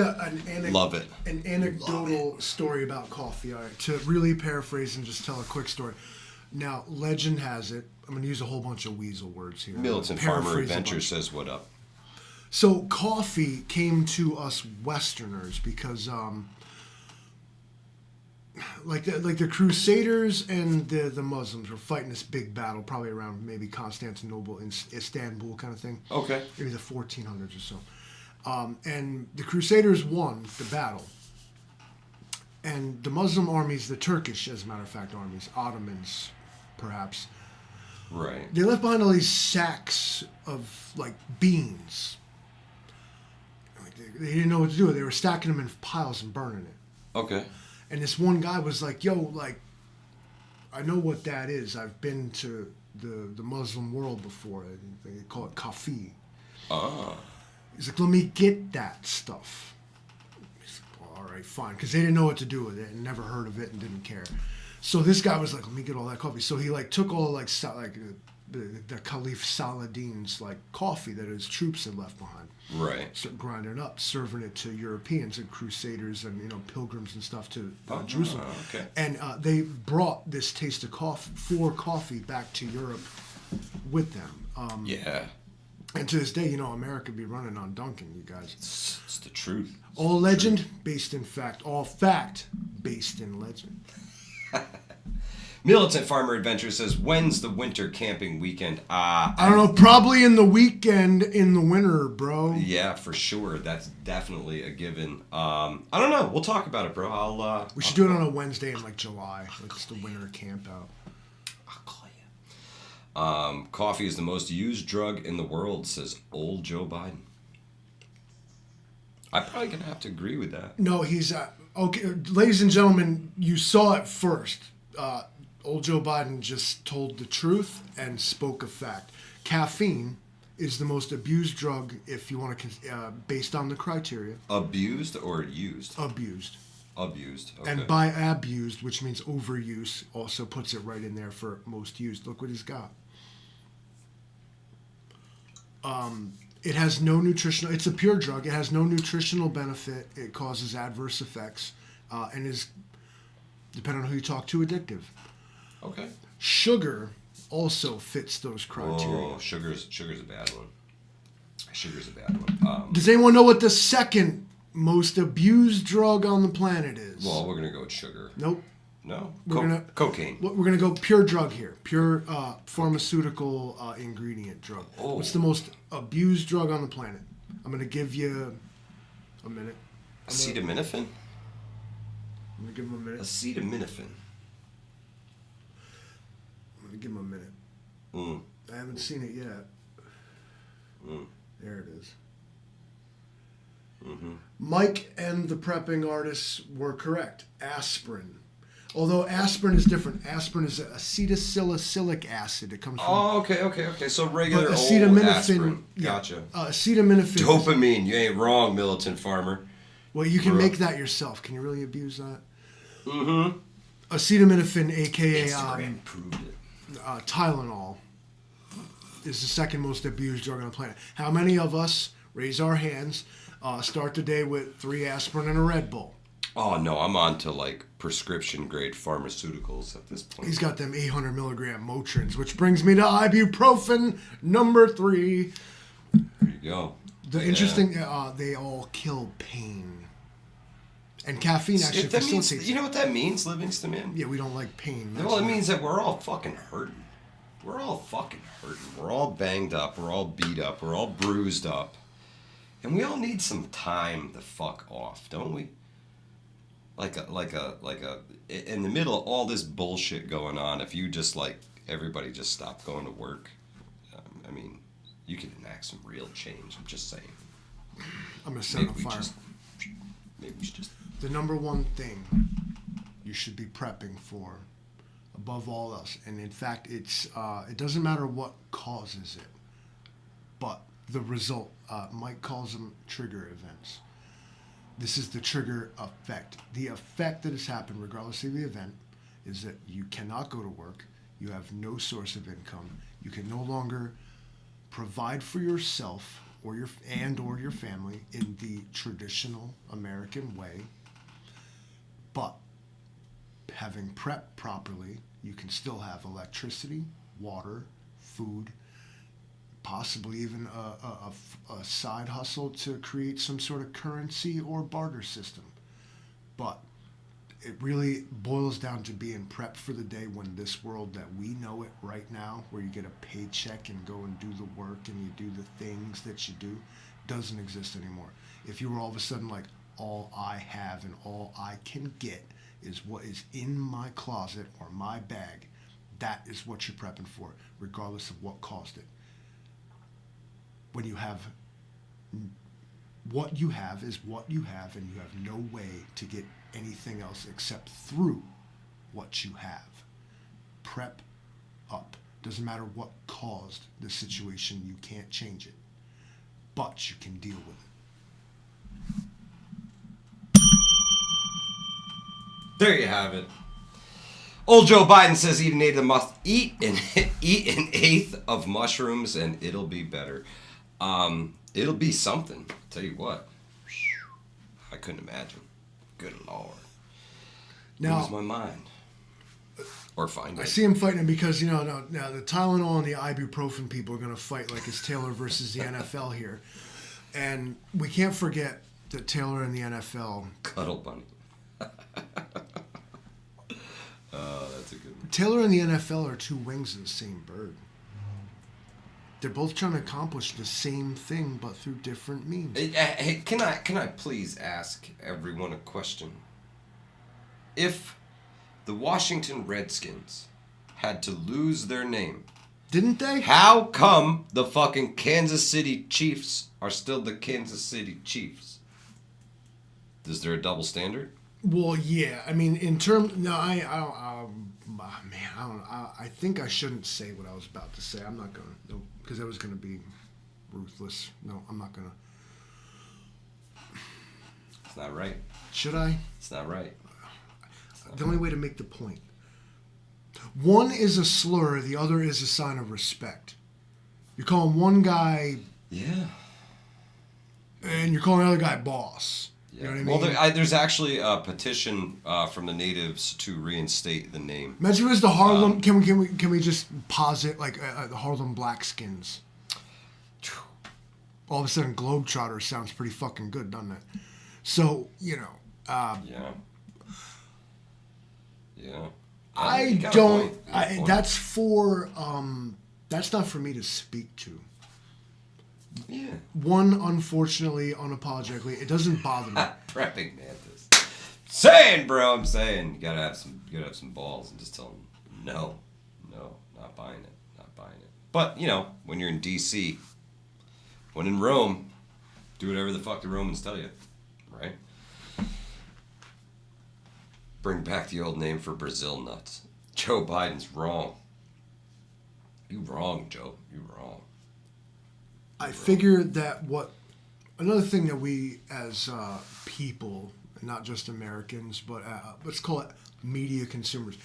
Love it.
an anecdotal story about coffee. All right, to really paraphrase and just tell a quick story. Now, legend has it. I'm going to use a whole bunch of weasel words here.
Militant Farmer Adventure says what up.
So coffee came to us Westerners because, like the Crusaders and the Muslims were fighting this big battle, probably around maybe Constantinople and Istanbul kind of thing.
Okay.
Maybe the 1400s or so. And the Crusaders won the battle. And the Muslim armies, the Turkish, as a matter of fact, armies, Ottomans, perhaps,
Right.
they left behind all these sacks of, like, beans. Like, they didn't know what to do with it. They were stacking them in piles and burning it.
Okay.
And this one guy was like, yo, like, I know what that is. I've been to the Muslim world before. They call it coffee.
Ah.
He's like, let me get that stuff. He's like, well, all right, fine. Because they didn't know what to do with it and never heard of it and didn't care. So this guy was like, let me get all that coffee. So he, like, took all, like the Caliph Saladin's, like, coffee that his troops had left behind.
Right.
Started grinding it up, serving it to Europeans and Crusaders and, pilgrims and stuff to Jerusalem.
Okay.
And they brought this taste of coffee back to Europe with them.
Yeah.
And to this day, America be running on Dunkin', you guys.
It's the truth.
All legend, based in fact. All fact, based in legend.
Militant Farmer Adventure says, when's the winter camping weekend?
I don't know, probably in the weekend in the winter, bro.
Yeah, for sure. That's definitely a given. I don't know. We'll talk about it, bro.
We should do it on a Wednesday in, like, July. Like, it's the winter camp out.
I'll call you. Coffee is the most used drug in the world, says old Joe Biden. I'm probably going to have to agree with that.
No, he's... okay, ladies and gentlemen, you saw it first. Old Joe Biden just told the truth and spoke a fact. Caffeine is the most abused drug, if you want to, based on the criteria.
Abused or used?
Abused.
Abused. Okay.
And by abused, which means overuse, also puts it right in there for most used. Look what he's got. It has no nutritional... It's a pure drug. It has no nutritional benefit. It causes adverse effects. And is, depending on who you talk to, addictive.
Okay.
Sugar also fits those criteria.
Oh, sugar's a bad one. Sugar's a bad one.
Does anyone know what the second most abused drug on the planet is?
Well, we're going to go with sugar.
Nope.
No?
Cocaine.
We're
going to go pure drug here. Pure pharmaceutical ingredient drug.
Oh.
What's the most abused drug on the planet? I'm going to give you a minute.
Acetaminophen?
I'm going to give him a minute.
Acetaminophen.
I'm going to give him a minute.
Mm.
I haven't seen it yet.
Mm.
There it is.
Mm-hmm.
Mike and the prepping artists were correct. Aspirin. Although aspirin is different. Aspirin is acetylsalicylic acid. It comes from...
Oh, okay. So regular old
acetaminophen,
aspirin.
yeah,
Gotcha.
Acetaminophen.
Dopamine. You ain't wrong, militant farmer.
Well, you can make that yourself. Can you really abuse that?
Mm-hmm.
Acetaminophen, a.k.a.
Instagram proved it.
Tylenol, is the second most abused drug on the planet. How many of us raise our hands, start the day with 3 aspirin and a Red Bull?
Oh no, I'm on to like prescription grade pharmaceuticals at this point.
He's got them 800 milligram Motrins, which brings me to ibuprofen number 3.
There you go.
The interesting, they all kill pain. And caffeine actually facilitates.
You know what that means, Livingston, man?
Yeah, we don't like pain.
Well, it means that we're all fucking hurting. We're all fucking hurting. We're all banged up. We're all beat up. We're all bruised up. And we all need some time to fuck off, don't we? Like a in the middle of all this bullshit going on, if you just like everybody just stopped going to work, I mean, you could enact some real change. I'm just saying.
I'm gonna set it on fire.
Maybe we should just.
The number one thing you should be prepping for, above all else, and in fact, it doesn't matter what causes it, but the result. Mike calls them trigger events. This is the trigger effect. The effect that has happened, regardless of the event, is that you cannot go to work. You have no source of income. You can no longer provide for yourself or your family in the traditional American way. But having prepped properly, you can still have electricity, water, food, possibly even a side hustle to create some sort of currency or barter system. But it really boils down to being prepped for the day when this world that we know it right now, where you get a paycheck and go and do the work and you do the things that you do, doesn't exist anymore. If you were all of a sudden like, all I have and all I can get is what is in my closet or my bag, that is what you're prepping for, regardless of what caused it. When you have what you have is what you have, and you have no way to get anything else except through what you have. Prep up. Doesn't matter what caused the situation, you can't change it, but you can deal with it.
There you have it. Old Joe Biden says eat an eighth of mushrooms and it'll be better. It'll be something. Tell you what. I couldn't imagine. Good Lord.
Now,
lose my mind. Or find it.
I see him fighting him because, now the Tylenol and the ibuprofen people are going to fight like it's Taylor versus the NFL here. And we can't forget that Taylor and the NFL...
Cuddle bunny. Oh, that's a good one.
Taylor and the NFL are two wings of the same bird. They're both trying to accomplish the same thing, but through different means.
Hey, can I please ask everyone a question? If the Washington Redskins had to lose their name,
didn't they?
How come the fucking Kansas City Chiefs are still the Kansas City Chiefs? Is there a double standard?
Well, yeah. I mean, in terms... No, I think I shouldn't say what I was about to say. I'm not going to... Because that was going to be ruthless. No, I'm not going to...
It's not right.
Should I?
It's not right.
The only way to make the point. One is a slur, the other is a sign of respect. You're calling one guy...
Yeah.
And you're calling the other guy boss.
Yeah.
You know what I mean?
Well, there's actually a petition from the natives to reinstate the name.
Imagine it was the Harlem... Can we just pause it like the Harlem Blackskins? All of a sudden, Globetrotter sounds pretty fucking good, doesn't it? So,
Yeah.
I don't... that's for... that's not for me to speak to.
Yeah.
One, unfortunately, unapologetically, it doesn't bother me.
Prepping mantis. Saying, bro, I'm saying you gotta have some balls and just tell them no, not buying it. But when you're in D.C., when in Rome, do whatever the fuck the Romans tell you, right? Bring back the old name for Brazil nuts. Joe Biden's wrong. You wrong, Joe. You wrong.
I figure that another thing that we as people, not just Americans, but let's call it media consumers.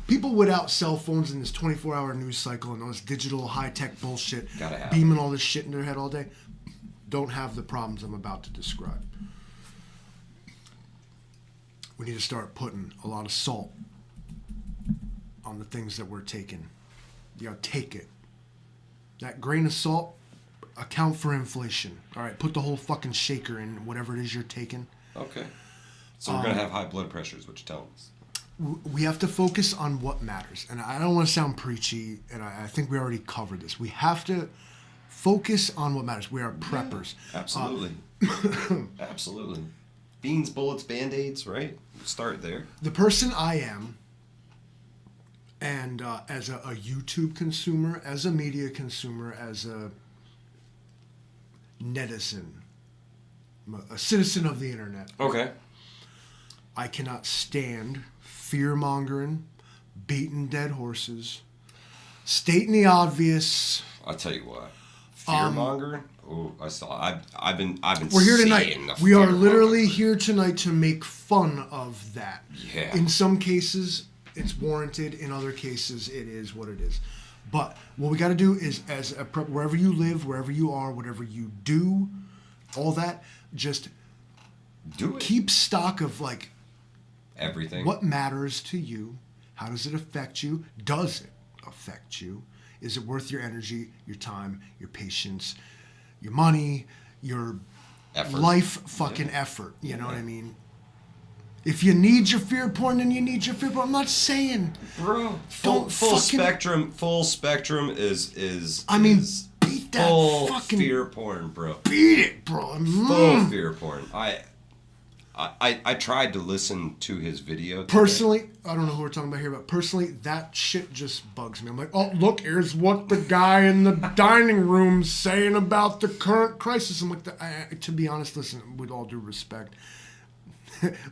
People without cell phones and this 24-hour news cycle and all this digital high-tech bullshit, beaming all this shit in their head all day, don't have the problems I'm about to describe. we need to start putting a lot of salt on the things that we're taking. You know, take it. That grain of salt, account for inflation. All right, put the whole fucking shaker in whatever it is you're taking.
Okay. So we're going to have high blood pressure is what you're telling us.
We have to focus on what matters. And I don't want to sound preachy, and I think we already covered this. We have to focus on what matters. We are preppers.
Yeah, absolutely. Absolutely. Beans, bullets, Band-Aids, right? Start there.
The person I am, and as a YouTube consumer, as a media consumer, as a netizen, a citizen of the internet.
Okay.
I cannot stand fear-mongering, beating dead horses, stating the obvious.
I'll tell you what. Fear-mongering? I saw. I've been.
We're here
seeing
tonight.
the
We are
fear-mongering.
literally here tonight to make fun of that.
Yeah.
In some cases, it's warranted. In other cases, it is what it is. But what we got to do is, as a prep, wherever you live, wherever you are, whatever you do, all that, just
do it.
keep stock of like
Everything.
what matters to you. How does it affect you? Does it affect you? Is it worth your energy, your time, your patience, your money, your
Effort.
life fucking effort? You know what I mean? If you need your fear porn, then you need your fear porn. I'm not saying,
Bro,
Don't
full
fucking-
spectrum. Full spectrum is.
I mean,
is
beat that
full
fucking
fear porn, bro.
beat it, bro.
Full fear porn. I tried to listen to his video today.
Personally, I don't know who we're talking about here, but personally, that shit just bugs me. I'm like, oh, look, here's what the guy in the dining room's saying about the current crisis. I'm like, to be honest, listen, with all due respect,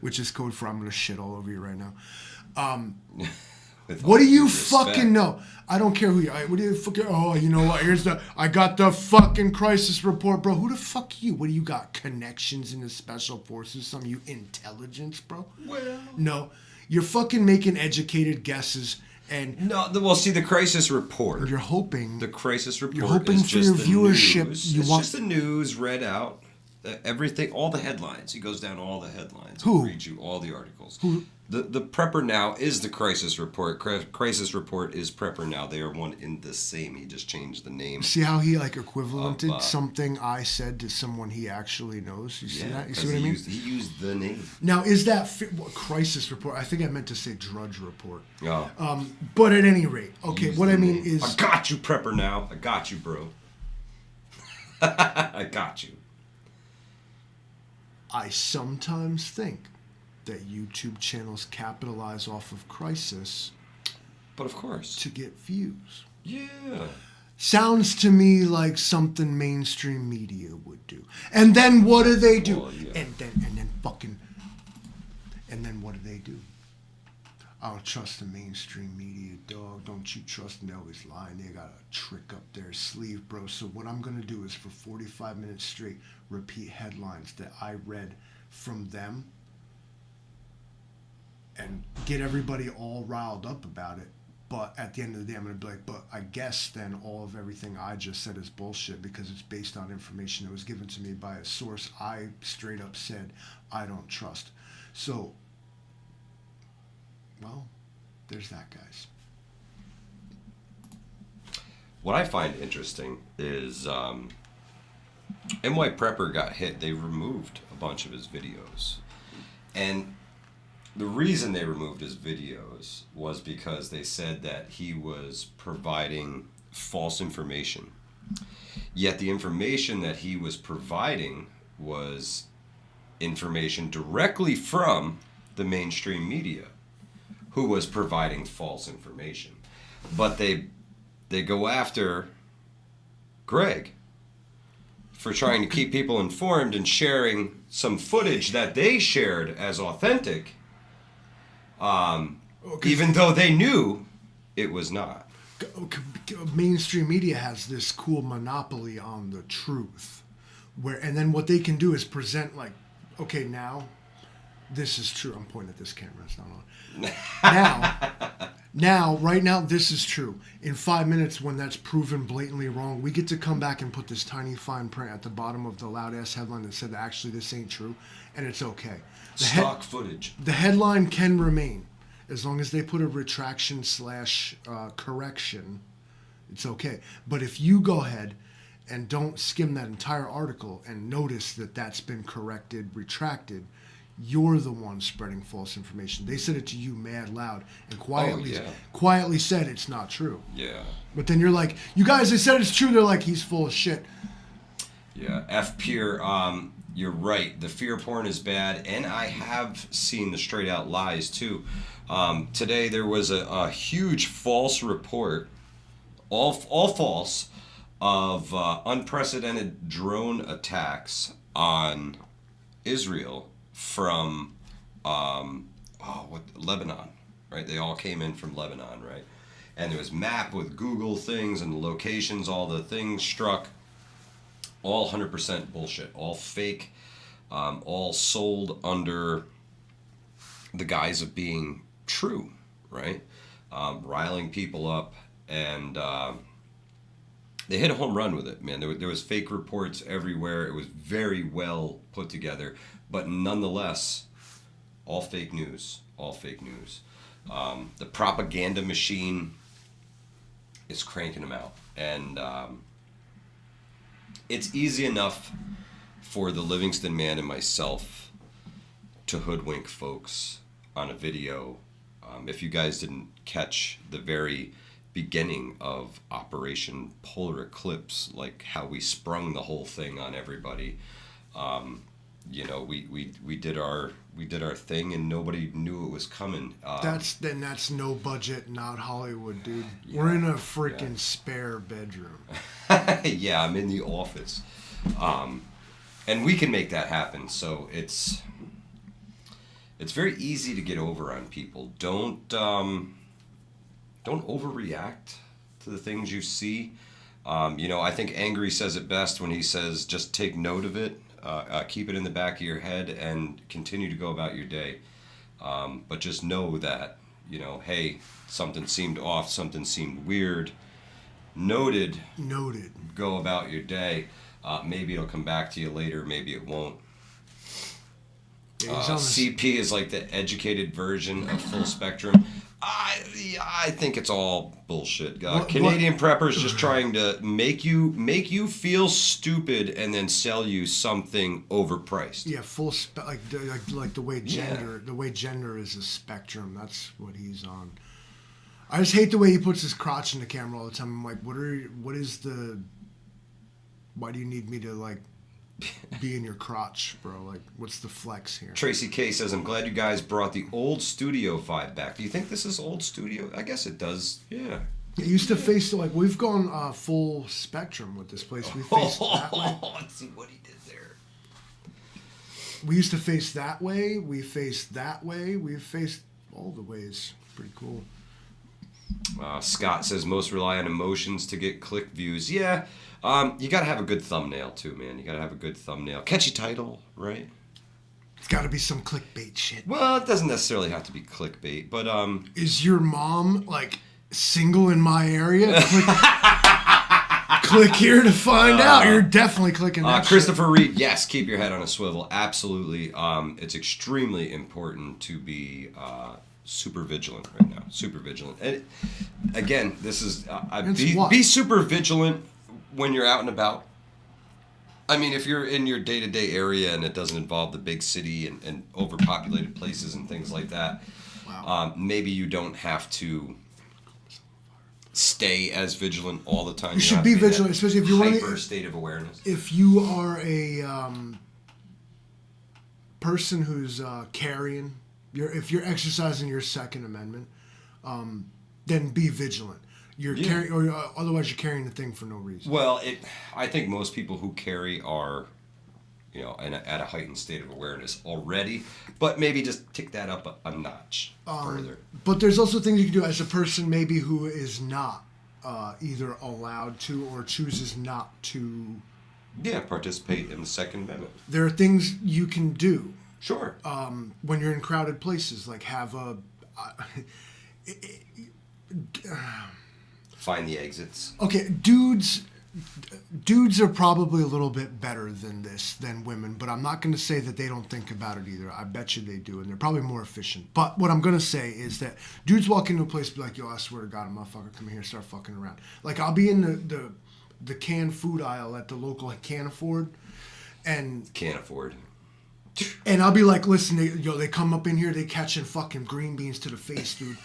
which is code for I'm going to shit all over you right now.
With
What do
all
you
due respect.
fucking know? I don't care who you are. What do you fucking... Oh, you know what? I got the fucking crisis report, bro. Who the fuck are you? What do you got? Connections in the special forces? Some of you intelligence, bro?
Well,
No. You're fucking making educated guesses, and
no. Well, see, the crisis report.
you're hoping...
The crisis report.
You're hoping
is
for
just
your
the
viewership.
News.
You
It's
want-
just the news read out. Everything, all the headlines. He goes down all the headlines.
Who?
And reads you all the articles.
Who?
The Prepper Now is the crisis report. Crisis report is Prepper Now. They are one in the same. He just changed the name.
See how he like equivalented
Of,
something I said to someone he actually knows? You see that? You see
'cause
what I mean?
He used the name.
Now, is that crisis report? I think I meant to say drudge report.
Oh.
But at any rate, okay,
Used
what
the
I mean
name.
is...
I got you, Prepper Now. I got you, bro. I got you.
I sometimes think that YouTube channels capitalize off of crisis
But of course.
to get views.
Yeah.
Sounds to me like something mainstream media would do. And then what do they do?
Well, yeah.
And then what do they do? I don't trust the mainstream media, dog. Don't you trust them? They're always lying. They got a trick up their sleeve, bro. So what I'm going to do is for 45 minutes straight, repeat headlines that I read from them and get everybody all riled up about it. But at the end of the day, I'm going to be like, but I guess then all of everything I just said is bullshit because it's based on information that was given to me by a source I straight up said I don't trust. So, well, there's that, guys.
What I find interesting is NY Prepper got hit. They removed a bunch of his videos. And the reason they removed his videos was because they said that he was providing false information. Yet the information that he was providing was information directly from the mainstream media, who was providing false information. But they go after Greg for trying to keep people informed and sharing some footage that they shared as authentic, even though they knew it was not.
Mainstream media has this cool monopoly on the truth, and then what they can do is present like, okay, now this is true. I'm pointing at this camera. It's not on. Now, right now, this is true. In 5 minutes, when that's proven blatantly wrong, we get to come back and put this tiny fine print at the bottom of the loud-ass headline that said that actually this ain't true, and it's okay.
Stock footage.
The headline can remain. As long as they put a retraction / correction, it's okay. But if you go ahead and don't skim that entire article and notice that that's been corrected, retracted, you're the one spreading false information. They said it to you mad loud and quietly said it's not true.
Yeah.
But then you're like, you guys, they said it's true. They're like, he's full of shit.
Yeah. F. Peer, you're right. The fear porn is bad, and I have seen the straight out lies too. Today there was a huge false report, all false, of unprecedented drone attacks on Israel from Lebanon, right? They all came in from Lebanon, right? And there was map with Google things and locations, all the things struck, all 100% bullshit, all fake, all sold under the guise of being true, right? Riling people up, and they hit a home run with it, man. There was fake reports everywhere. It was very well put together, but nonetheless, all fake news. All fake news. The propaganda machine is cranking them out, and it's easy enough for the Livingston man and myself to hoodwink folks on a video. If you guys didn't catch the very beginning of Operation Polar Eclipse, like how we sprung the whole thing on everybody, we did our thing and nobody knew it was coming.
That's no budget, not Hollywood, dude. Yeah, we're in a freaking spare bedroom.
Yeah, I'm in the office, and we can make that happen. So it's very easy to get over on people. Don't overreact to the things you see. I think Angry says it best when he says, just take note of it, keep it in the back of your head, and continue to go about your day. But just know that, hey, something seemed off, something seemed weird. Noted. Go about your day. Maybe it'll come back to you later, maybe it won't. CP is like the educated version of Full Spectrum. I think it's all bullshit. Canadian preppers just trying to make you feel stupid and then sell you something overpriced.
Yeah, like the way gender is a spectrum. That's what he's on. I just hate the way he puts his crotch in the camera all the time. I'm like, why do you need me to like be in your crotch, bro? Like, what's the flex here?
Tracy K says, I'm glad you guys brought the old studio vibe back. Do you think this is old studio? I guess it does. Yeah.
It used to face, like, we've gone full spectrum with this place. We faced that way.
Let's see what he did there.
We used to face that way. We faced that way. We've faced all the ways. Pretty cool.
Scott says, most rely on emotions to get click views. Yeah. You gotta have a good thumbnail too, man. You gotta have a good thumbnail. Catchy title, right?
It's gotta be some clickbait shit.
Well, it doesn't necessarily have to be clickbait, but
is your mom like single in my area? Click here to find out. You're definitely clicking that
Christopher Reed, yes, keep your head on a swivel. Absolutely. It's extremely important to be super vigilant right now. Super vigilant. And again, this is be super vigilant when you're out and about. I mean, if you're in your day-to-day area and it doesn't involve the big city and overpopulated places and things like that, wow. Maybe you don't have to stay as vigilant all the time.
You should be vigilant, especially if you're
hyper state of awareness.
If you are a person who's carrying, if you're exercising your Second Amendment, then be vigilant. Carrying, or otherwise you're carrying the thing for no reason.
Well, I think most people who carry are, at a heightened state of awareness already, but maybe just tick that up a notch further.
But there's also things you can do as a person maybe who is not either allowed to or chooses not to.
Yeah, participate in the Second Amendment.
There are things you can do.
Sure.
When you're in crowded places, like have
Find the exits.
Okay, dudes are probably a little bit better than women, but I'm not going to say that they don't think about it either. I bet you they do, and they're probably more efficient. But what I'm going to say is that dudes walk into a place and be like, yo, I swear to God, a motherfucker, come here and start fucking around. Like, I'll be in the canned food aisle at the local Can't Afford, and I'll be like, listen, they come up in here, they catching fucking green beans to the face, dude.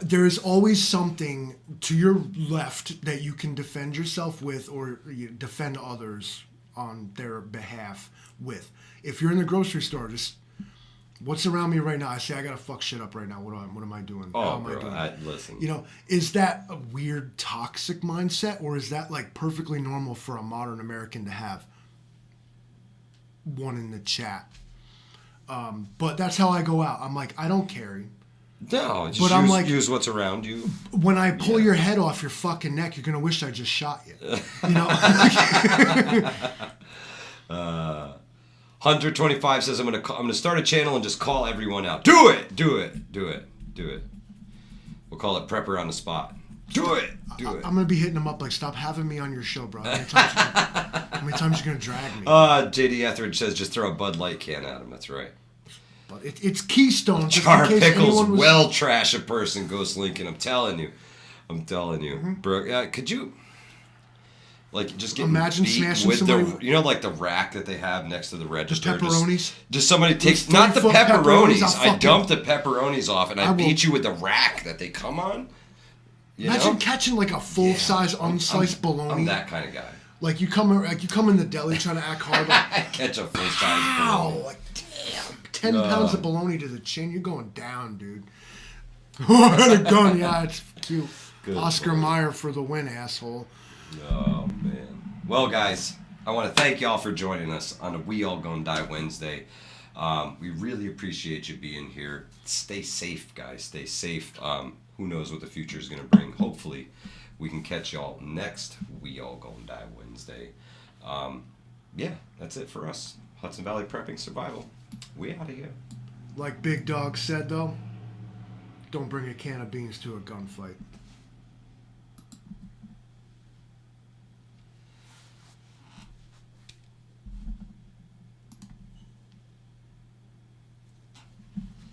There is always something to your left that you can defend yourself with, or you defend others on their behalf with. If you're in the grocery store, just what's around me right now? I say I gotta fuck shit up right now. What am I doing?
Oh, bro, listen.
Is that a weird toxic mindset, or is that like perfectly normal for a modern American to have? One in the chat. But that's how I go out. I'm like, I don't carry.
No, just use what's around you.
When I pull your head off your fucking neck, you're gonna wish I just shot you.
125 says I'm gonna start a channel and just call everyone out. Do it. We'll call it Prepper on the Spot. Do it.
I'm gonna be hitting them up like, stop having me on your show, bro. How many times you gonna drag me?
JD Etheridge says just throw a Bud Light can at him. That's right.
But it's Keystone.
Char Pickles trash a person, Ghost Lincoln. I'm telling you.
Mm-hmm.
Bro, could you just get
imagine
beat
smashing
with
somebody,
the rack that they have next to the register.
The pepperonis.
Just somebody takes not the pepperonis. I dump the pepperonis off and I beat you with the rack that they come on.
Imagine catching like a full size unsliced bologna.
I'm that kind of guy.
Like you come in the deli trying to act hard. Like,
catch a full size bologna.
Like damn, 10 pounds of bologna to the chin. You're going down, dude. What a gun! Yeah, it's cute. Good Oscar Mayer for the win, asshole.
Oh man. Well, guys, I want to thank y'all for joining us on a We All Gonna Die Wednesday. We really appreciate you being here. Stay safe, guys. Stay safe. Who knows what the future is going to bring. Hopefully, we can catch y'all next We All Gonna Die Wednesday. Yeah, that's it for us. Hudson Valley Prepping Survival. We out of here.
Like Big Dog said, though, don't bring a can of beans to a gunfight.